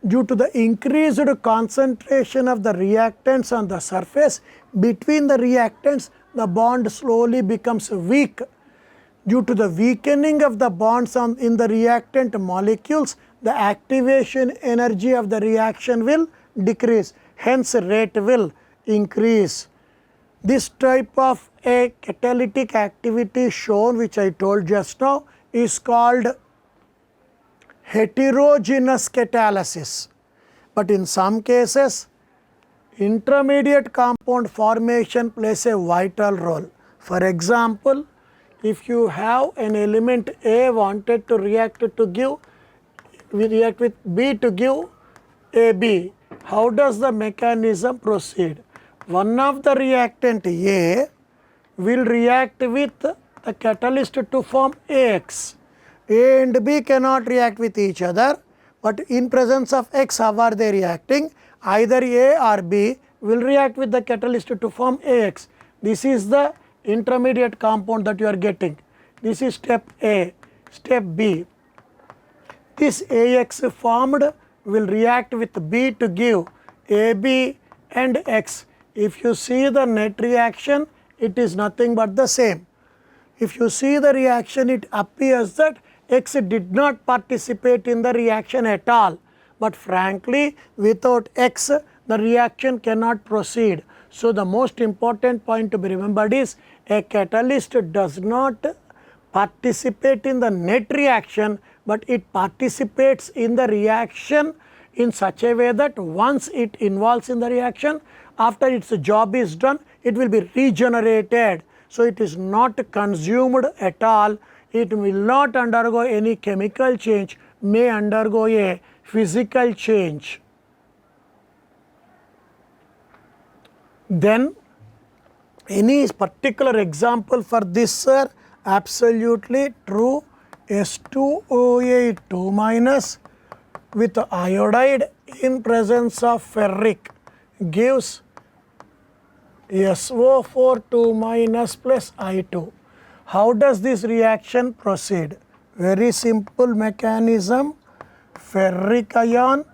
Due to the increased concentration of the reactants on the surface, between the reactants the bond slowly becomes weak. Due to the weakening of the bonds in the reactant molecules, the activation energy of the reaction will decrease, hence rate will increase. This type of a catalytic activity shown, which I told just now, is called heterogeneous catalysis. But in some cases, intermediate compound formation plays a vital role. For example, if you have an element A wanted to react with B to give AB, how does the mechanism proceed? One of the reactant A will react with the catalyst to form AX. A and B cannot react with each other, but in presence of X, how are they reacting? Either A or B will react with the catalyst to form AX. This is the intermediate compound that you are getting. This is step A. Step B, this AX formed will react with B to give AB and X. If you see the net reaction, it is nothing but the same. If you see the reaction, it appears that X did not participate in the reaction at all. But frankly, without X, the reaction cannot proceed. So the most important point to be remembered is a catalyst does not participate in the net reaction, but it participates in the reaction in such a way that once it involves in the reaction, after its job is done, it will be regenerated. So it is not consumed at all. It will not undergo any chemical change, may undergo a physical change. Then any particular example for this, sir? Absolutely true. S2OA 2- with iodide in presence of ferric gives SO4 2- plus I2. How does this reaction proceed? Very simple mechanism. Ferric ion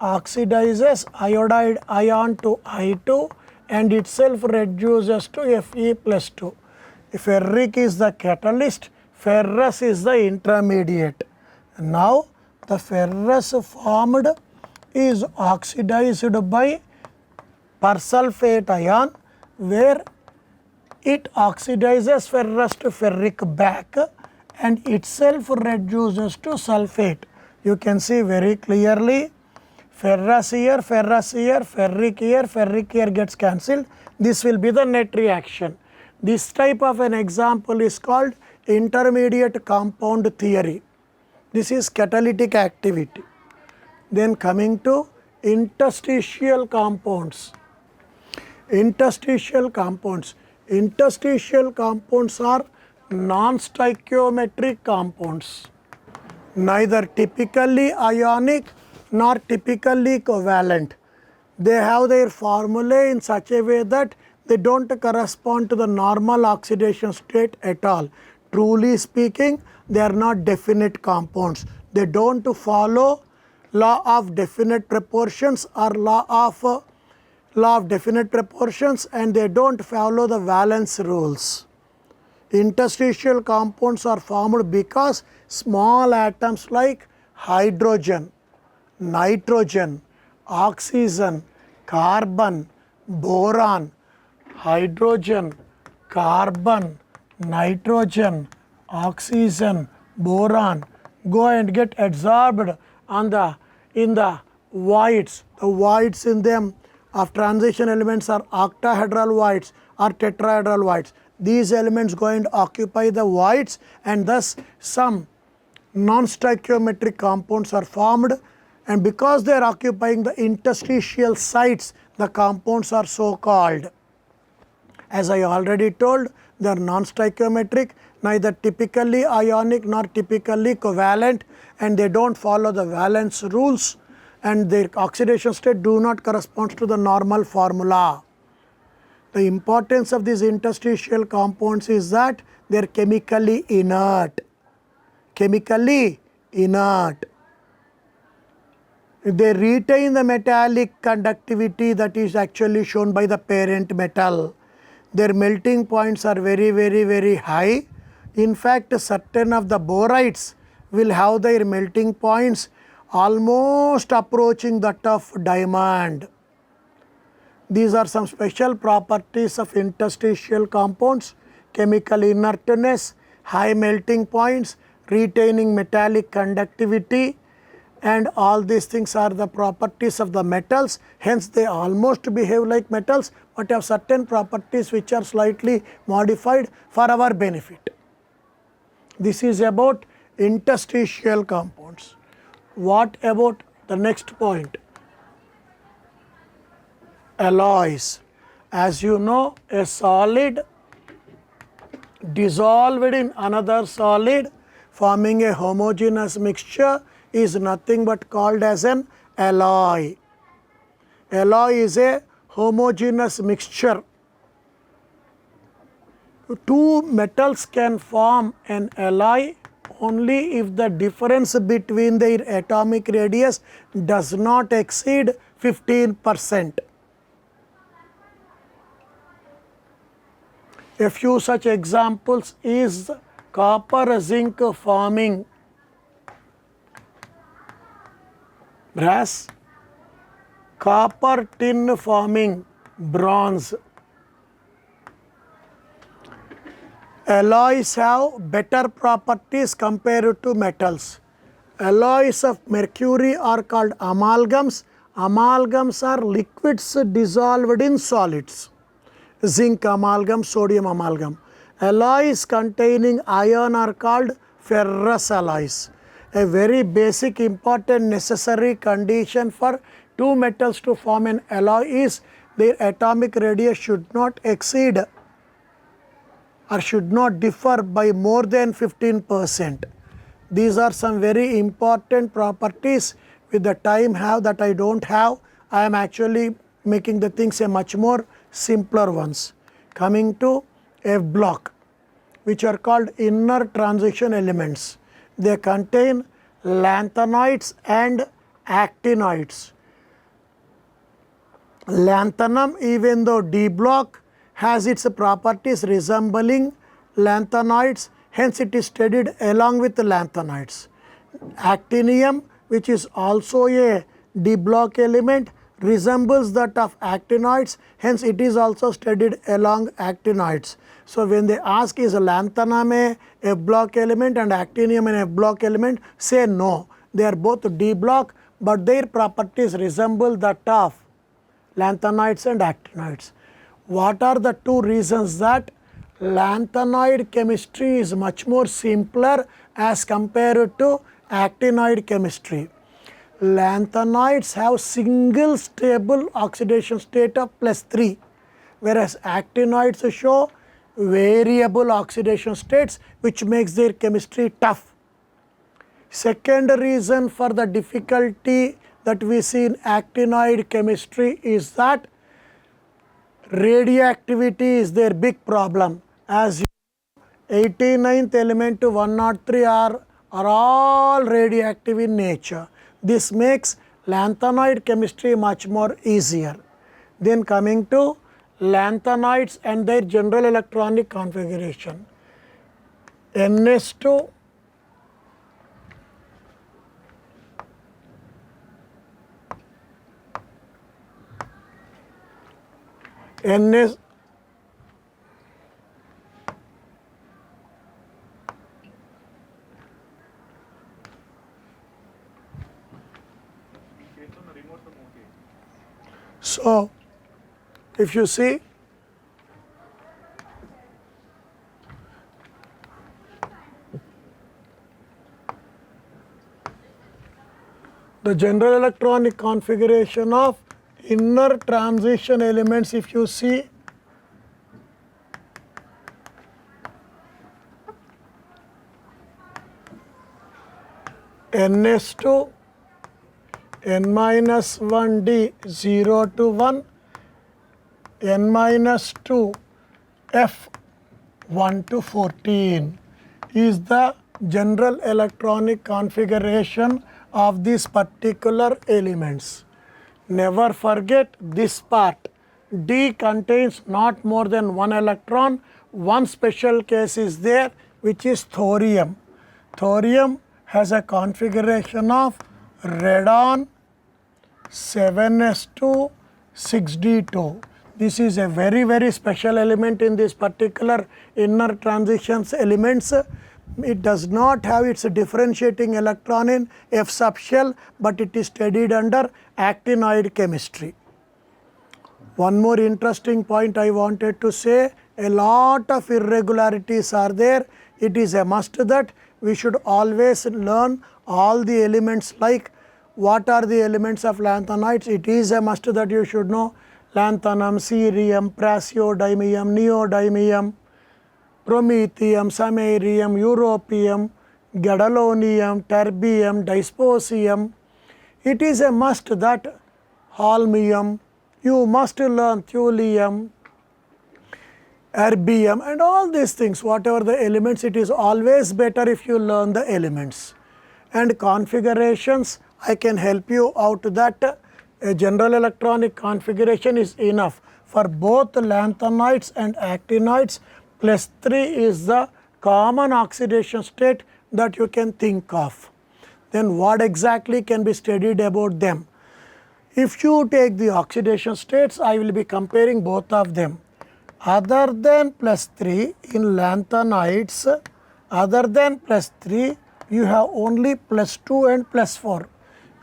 oxidizes iodide ion to I2 and itself reduces to Fe+2. Ferric is the catalyst, ferrous is the intermediate. Now the ferrous formed is oxidized by persulfate ion, where it oxidizes ferrous to ferric back and itself reduces to sulfate. You can see very clearly ferrous here, ferric here gets cancelled. This will be the net reaction. This type of an example is called intermediate compound theory. This is catalytic activity. Then coming to interstitial compounds. Interstitial compounds. Interstitial compounds are non-stoichiometric compounds, neither typically ionic nor typically covalent. They have their formulae in such a way that they don't correspond to the normal oxidation state at all. Truly speaking, they are not definite compounds. They don't follow law of definite proportions or law of law of definite proportions and they don't follow the valence rules. Interstitial compounds are formed because small atoms like hydrogen, nitrogen, oxygen, carbon, boron, hydrogen, carbon, nitrogen, oxygen, boron go and get absorbed in the voids. The voids in them of transition elements are octahedral voids or tetrahedral voids. These elements go and occupy the voids and thus some non-stoichiometric compounds are formed, and because they are occupying the interstitial sites, the compounds are so called. As I already told, they are non-stoichiometric, neither typically ionic nor typically covalent, and they don't follow the valence rules, and their oxidation state do not correspond to the normal formula. The importance of these interstitial compounds is that they are chemically inert. Chemically inert. They retain the metallic conductivity that is actually shown by the parent metal. Their melting points are very high. In fact, certain of the borides will have their melting points almost approaching that of diamond. These are some special properties of interstitial compounds: chemical inertness, high melting points, retaining metallic conductivity, and all these things are the properties of the metals. Hence, they almost behave like metals but have certain properties which are slightly modified for our benefit. This is about interstitial compounds. What about the next point? Alloys. As you know, a solid dissolved in another solid forming a homogeneous mixture is nothing but called as an alloy. Alloy is a homogeneous mixture. Two metals can form an alloy only if the difference between their atomic radius does not exceed 15%. A few such examples is copper zinc forming brass, copper tin forming bronze. Alloys have better properties compared to metals. Alloys of mercury are called amalgams. Amalgams are liquids dissolved in solids. Zinc amalgam, sodium amalgam. Alloys containing iron are called ferrous alloys. A very basic, important, necessary condition for two metals to form an alloy is their atomic radius should not exceed or should not differ by more than 15%. These are some very important properties. With the time have that I don't have, I am actually making the things a much more simpler ones. Coming to F block, which are called inner transition elements. They contain lanthanoids and actinoids. Lanthanum, even though D block, has its properties resembling lanthanoids, hence it is studied along with the lanthanoids. Actinium, which is also a D block element, resembles that of actinoids, hence it is also studied along actinoids. So, when they ask is lanthanum a F block element and actinium an F block element, say no, they are both D block but their properties resemble that of lanthanoids and actinoids. What are the two reasons that lanthanoid chemistry is much more simpler as compared to actinoid chemistry? Lanthanoids have single stable oxidation state of +3, whereas actinoids show variable oxidation states, which makes their chemistry tough. Second reason for the difficulty that we see in actinoid chemistry is that radioactivity is their big problem. As you know, 89th element to 103 are all radioactive in nature. This makes lanthanoid chemistry much more easier. Then coming to lanthanides and their general electronic configuration. NS2 NS So, if you see, the general electronic configuration of inner transition elements, if you see, NS2 n minus 1d 0 to 1, n minus 2 f 1 to 14 is the general electronic configuration of these particular elements. Never forget this part. D contains not more than one electron. One special case is there, which is thorium. Thorium has a configuration of radon 7s2 6d2. This is a very special element in this particular inner transitions elements. It does not have its differentiating electron in F subshell, but it is studied under actinoid chemistry. One more interesting point I wanted to say, a lot of irregularities are there. It is a must that we should always learn all the elements, like what are the elements of lanthanides. It is a must that you should know lanthanum, cerium, praseodymium, neodymium, promethium, samarium, europium, gadolinium, terbium, dysprosium. It is a must that holmium, you must learn thulium, erbium, and all these things, whatever the elements, it is always better if you learn the elements. And configurations, I can help you out that a general electronic configuration is enough for both lanthanides and actinides. +3 is the common oxidation state that you can think of. Then what exactly can be studied about them? If you take the oxidation states, I will be comparing both of them. Other than +3 in lanthanides, other than +3, you have only +2 and +4.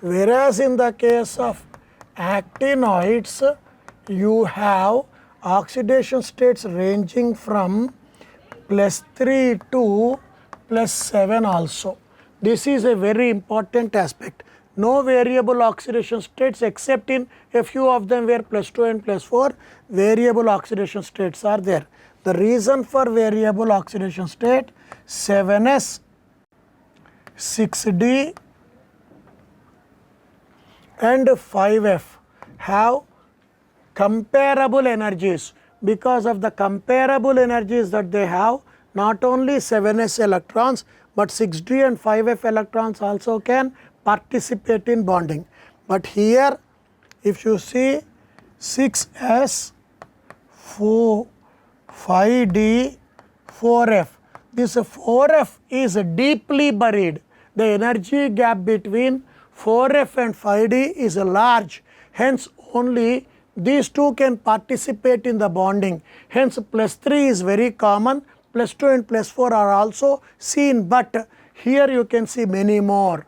Whereas in the case of actinoids, you have oxidation states ranging from +3 to +7 also. This is a very important aspect. No variable oxidation states except in a few of them where +2 and +4 variable oxidation states are there. The reason for variable oxidation state, 7s, 6d and 5f have comparable energies. Because of the comparable energies that they have, not only 7s electrons but 6d and 5f electrons also can participate in bonding. But here if you see 6s, 4, 5d, 4f, this 4f is deeply buried. The energy gap between 4f and 5d is large, hence only these two can participate in the bonding. Hence +3 is very common, +2 and +4 are also seen, but here you can see many more.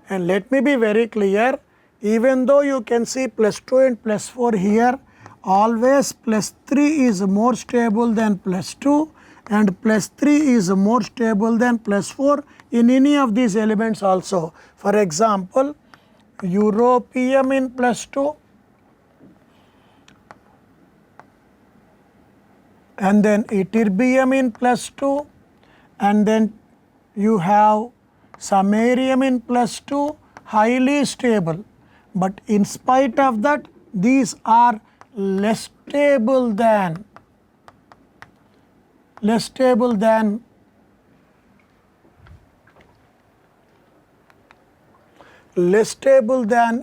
And let me be very clear, even though you can see +2 and +4 here, always +3 is more stable than +2 and +3 is more stable than +4 in any of these elements also. For example, europium in +2 and then ytterbium in +2, and then you have samarium in +2, highly stable. But in spite of that, these are less stable than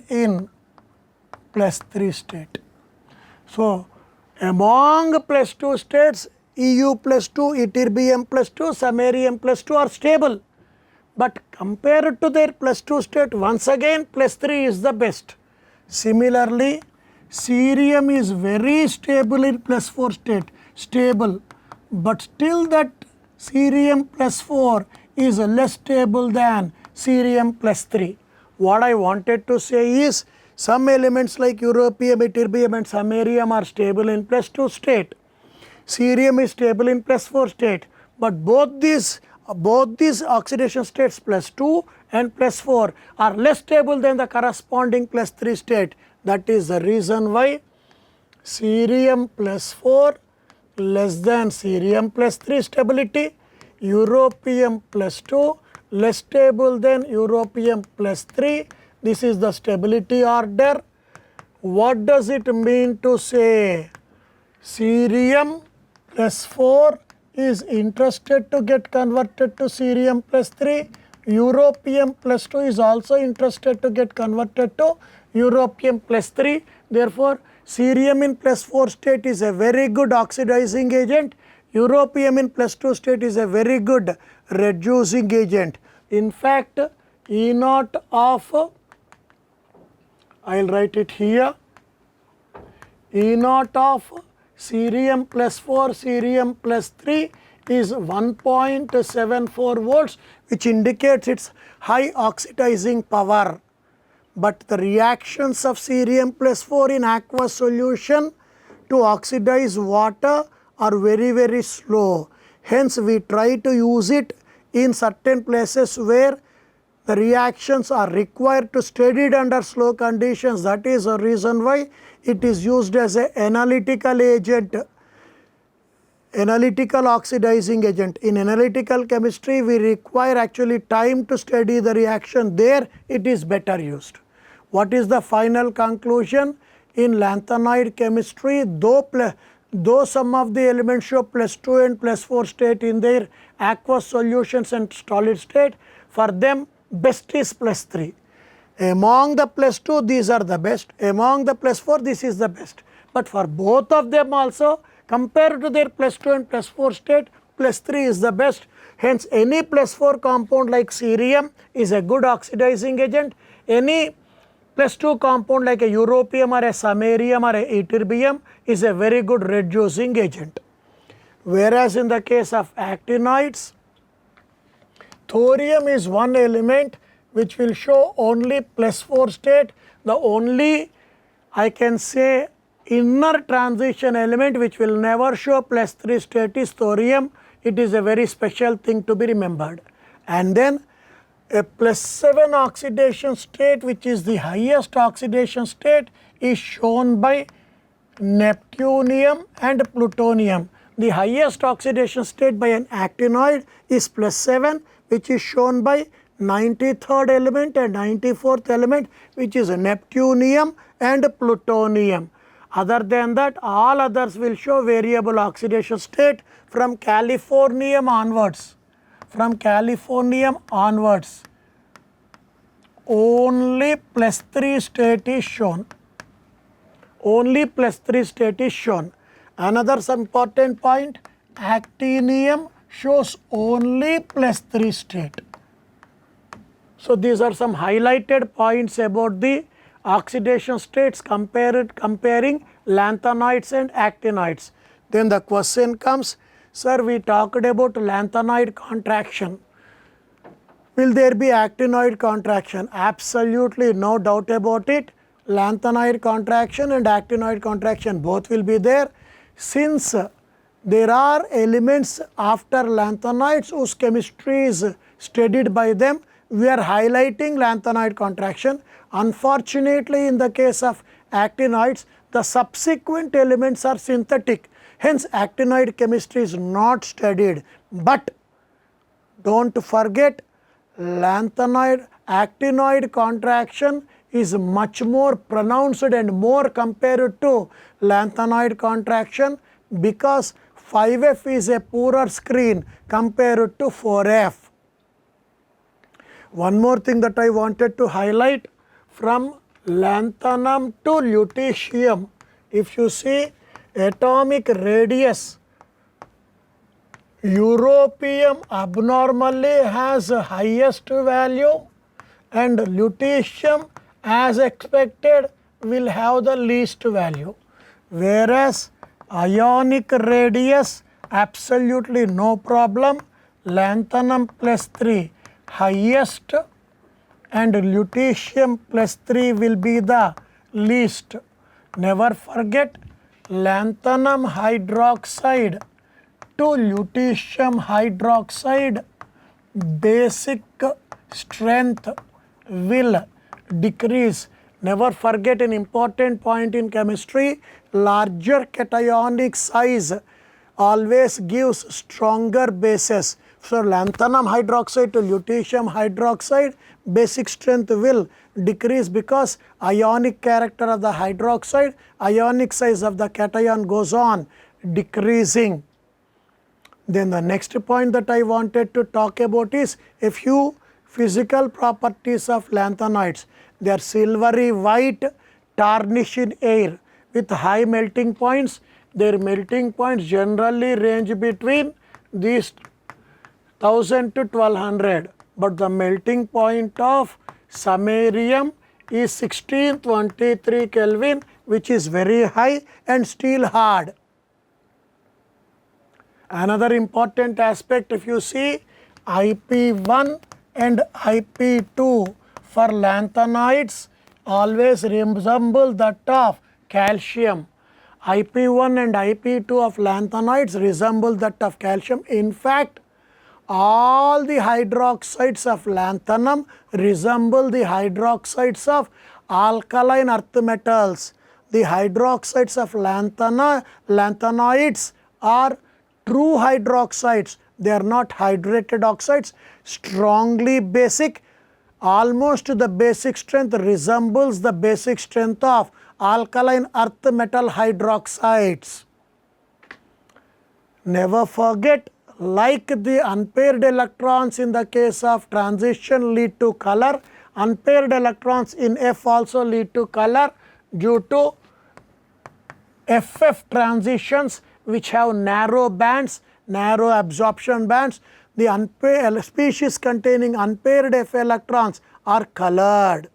in +3 state. So, among plus 2 states, EU plus 2, ytterbium plus 2, samarium plus 2 are stable. But compared to their plus 2 state, once again plus 3 is the best. Similarly, cerium is very stable in plus 4 state, stable, but still that cerium plus 4 is less stable than cerium plus 3. What I wanted to say is, some elements like europium, ytterbium and samarium are stable in plus 2 state. Cerium is stable in plus 4 state, but both these oxidation states plus 2 and plus 4 are less stable than the corresponding plus 3 state. That is the reason why cerium plus 4 less than cerium plus 3 stability, europium plus 2 less stable than europium plus 3. This is the stability order. What does it mean to say cerium plus 4 is interested to get converted to cerium plus 3, europium plus 2 is also interested to get converted to europium plus 3. Therefore, cerium in plus 4 state is a very good oxidizing agent, europium in plus 2 state is a very good reducing agent. In fact, E naught of, I will write it here, E naught of cerium plus 4, cerium plus 3 is 1.74 volts, which indicates its high oxidizing power. But the reactions of cerium plus 4 in aqueous solution to oxidize water are very, very slow. Hence, we try to use it in certain places where the reactions are required to study it under slow conditions. That is the reason why it is used as an analytical agent, analytical oxidizing agent. In analytical chemistry, we require actually time to study the reaction. There it is better used. What is the final conclusion? In lanthanide chemistry, though some of the elements show plus 2 and plus 4 state in their aqueous solutions and solid state, for them best is plus 3. Among the plus 2, these are the best. Among the plus 4, this is the best. But for both of them also, compared to their plus 2 and plus 4 state, plus 3 is the best. Hence, any plus 4 compound like cerium is a good oxidizing agent. Any plus 2 compound like a europium or a samarium or a ytterbium is a very good reducing agent. Whereas in the case of actinides, thorium is one element which will show only plus 4 state. The only, I can say, inner transition element which will never show plus 3 state is thorium. It is a very special thing to be remembered. And then a plus 7 oxidation state, which is the highest oxidation state, is shown by neptunium and plutonium. The highest oxidation state by an actinoid is plus 7, which is shown by 93rd element and 94th element, which is neptunium and plutonium. Other than that, all others will show variable oxidation state from californium onwards. From californium onwards, only plus 3 state is shown. Only plus 3 state is shown. Another important point, actinium shows only plus 3 state. So, these are some highlighted points about the oxidation states comparing lanthanides and actinides. Then the question comes, sir, we talked about lanthanide contraction. Will there be actinoid contraction? Absolutely no doubt about it. Lanthanide contraction and actinoid contraction both will be there. Since there are elements after lanthanides whose chemistry is studied by them, we are highlighting lanthanide contraction. Unfortunately, in the case of actinoids, the subsequent elements are synthetic. Hence, actinoid chemistry is not studied. But don't forget, actinoid contraction is much more pronounced and more compared to lanthanide contraction, because 5F is a poorer screen compared to 4F. One more thing that I wanted to highlight, from lanthanum to lutetium, If you see atomic radius, europium abnormally has the highest value and lutetium as expected will have the least value, whereas ionic radius absolutely no problem, lanthanum plus 3 highest and lutetium plus 3 will be the least. Never forget, lanthanum hydroxide to lutetium hydroxide basic strength will decrease. Never forget an important point in chemistry, larger cationic size always gives stronger bases. So, lanthanum hydroxide to lutetium hydroxide basic strength will decrease because ionic character of the hydroxide, ionic size of the cation goes on decreasing. Then the next point that I wanted to talk about is a few physical properties of lanthanides. They are silvery white, tarnish in air with high melting points. Their melting points generally range between these 1000 to 1200, but the melting point of samarium is 1623 Kelvin, which is very high and still hard. Another important aspect, if you see IP1 and IP2 for lanthanides always resemble that of calcium. IP1 and IP2 of lanthanides resemble that of calcium. In fact, all the hydroxides of lanthanum resemble the hydroxides of alkaline earth metals. The hydroxides of lanthanoids are true hydroxides. They are not hydrated oxides, strongly basic. Almost the basic strength resembles the basic strength of alkaline earth metal hydroxides. Never forget, like the unpaired electrons in the case of transition lead to color, unpaired electrons in F also lead to color due to FF transitions which have narrow bands, narrow absorption bands. The unpaired species containing unpaired F electrons are colored.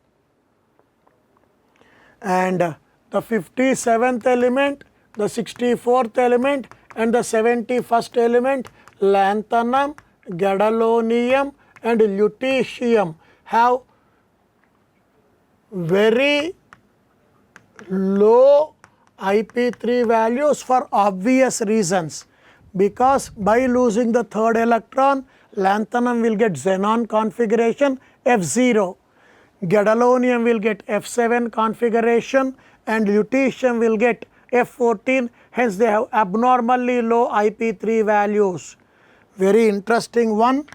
And the 57th element, the 64th element and the 71st element, lanthanum, gadolinium and lutetium have very low IP3 values for obvious reasons, because by losing the third electron, lanthanum will get xenon configuration F0, gadolinium will get F7 configuration and lutetium will get F14, hence they have abnormally low IP3 values. Very interesting one.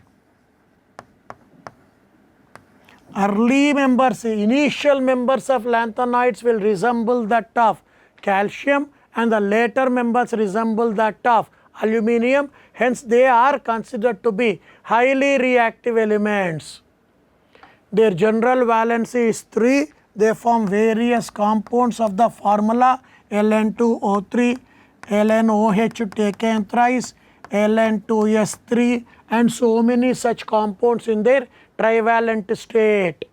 Early members, initial members of lanthanides will resemble that of calcium and the later members resemble that of aluminum, hence they are considered to be highly reactive elements. Their general valency is 3. They form various compounds of the formula Ln2O3, LnOH taken thrice, Ln2S3 and so many such compounds in their trivalent state.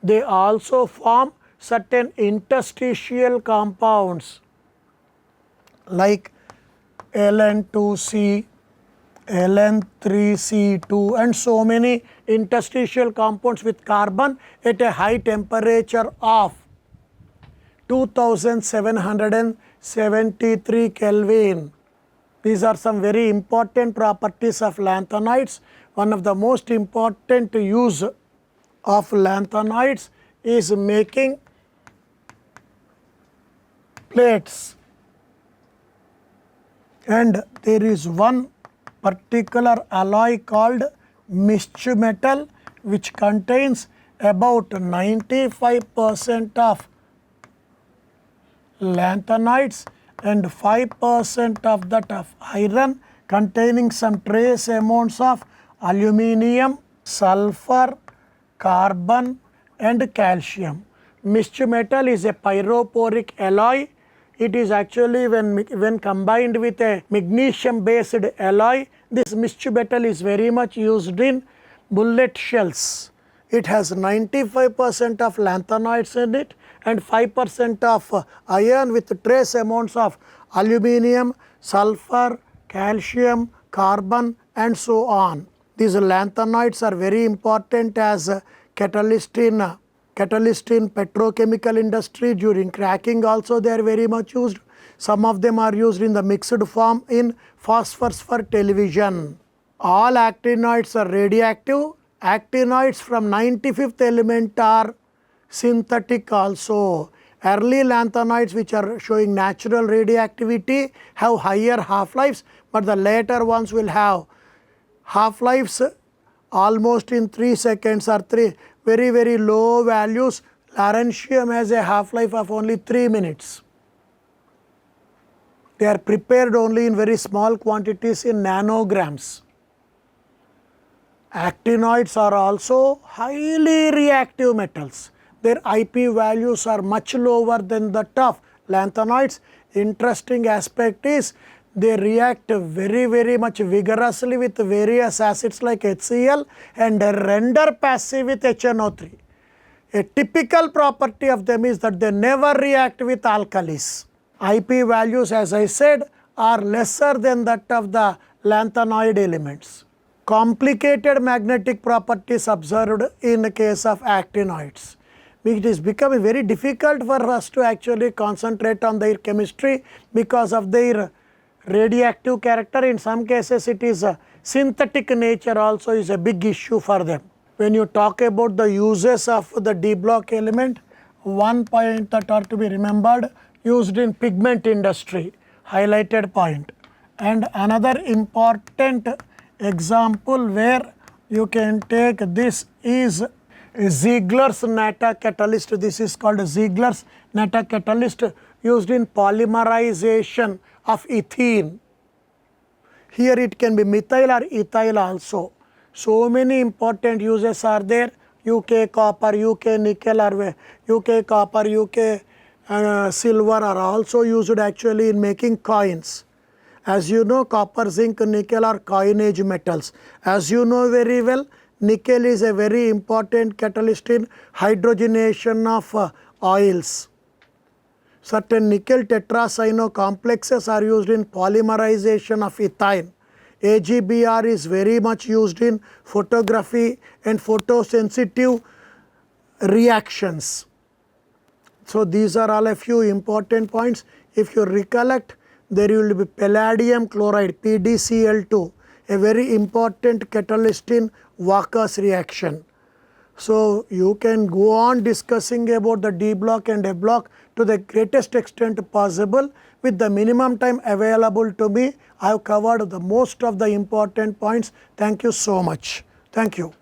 They also form certain interstitial compounds like Ln2C, Ln3C2 and so many interstitial compounds with carbon at a high temperature of 2773 Kelvin. These are some very important properties of lanthanides. One of the most important use of lanthanides is making plates. And there is one particular alloy called misc metal which contains about 95% of lanthanides and 5% of that of iron, containing some trace amounts of aluminum, sulfur, carbon and calcium. Misc metal is a pyrophoric alloy It is actually when combined with a magnesium based alloy, this mixed metal is very much used in bullet shells. It has 95% of lanthanoids in it and 5% of iron with trace amounts of aluminum, sulfur, calcium, carbon and so on. These lanthanoids are very important as catalyst in petrochemical industry. During cracking also they are very much used. Some of them are used in the mixed form in phosphors for television. All actinoids are radioactive. Actinoids from 95th element are synthetic also. Early lanthanoids which are showing natural radioactivity have higher half-lives, but the later ones will have half-lives almost in 3 seconds or very low values. Lawrencium has a half-life of only 3 minutes. They are prepared only in very small quantities in nanograms. Actinoids are also highly reactive metals. Their IP values are much lower than that of lanthanoids. Interesting aspect is they react very much vigorously with various acids like HCl and render passive with HNO3. A typical property of them is that they never react with alkalis. IP values, as I said, are lesser than that of the lanthanoid elements. Complicated magnetic properties observed in the case of actinoids. It is becoming very difficult for us to actually concentrate on their chemistry because of their radioactive character. In some cases it is a synthetic nature also is a big issue for them. When you talk about the uses of the D block element, one point that are to be remembered, used in pigment industry, highlighted point. And another important example where you can take this is Ziegler's Natta catalyst. This is called Ziegler's Natta catalyst, used in polymerization of ethene. Here it can be methyl or ethyl also. So many important uses are there. UK copper, UK nickel or UK copper, UK silver are also used actually in making coins. As you know, copper, zinc, nickel are coinage metals. As you know very well, nickel is a very important catalyst in hydrogenation of oils. Certain nickel tetracyano complexes are used in polymerization of ethine. AgBr is very much used in photography and photosensitive reactions. So these are all a few important points. If you recollect, there will be palladium chloride, PdCl2, a very important catalyst in Walker's reaction. So you can go on discussing about the D block and A block to the greatest extent possible. With the minimum time available to me, I have covered the most of the important points. Thank you so much. Thank you.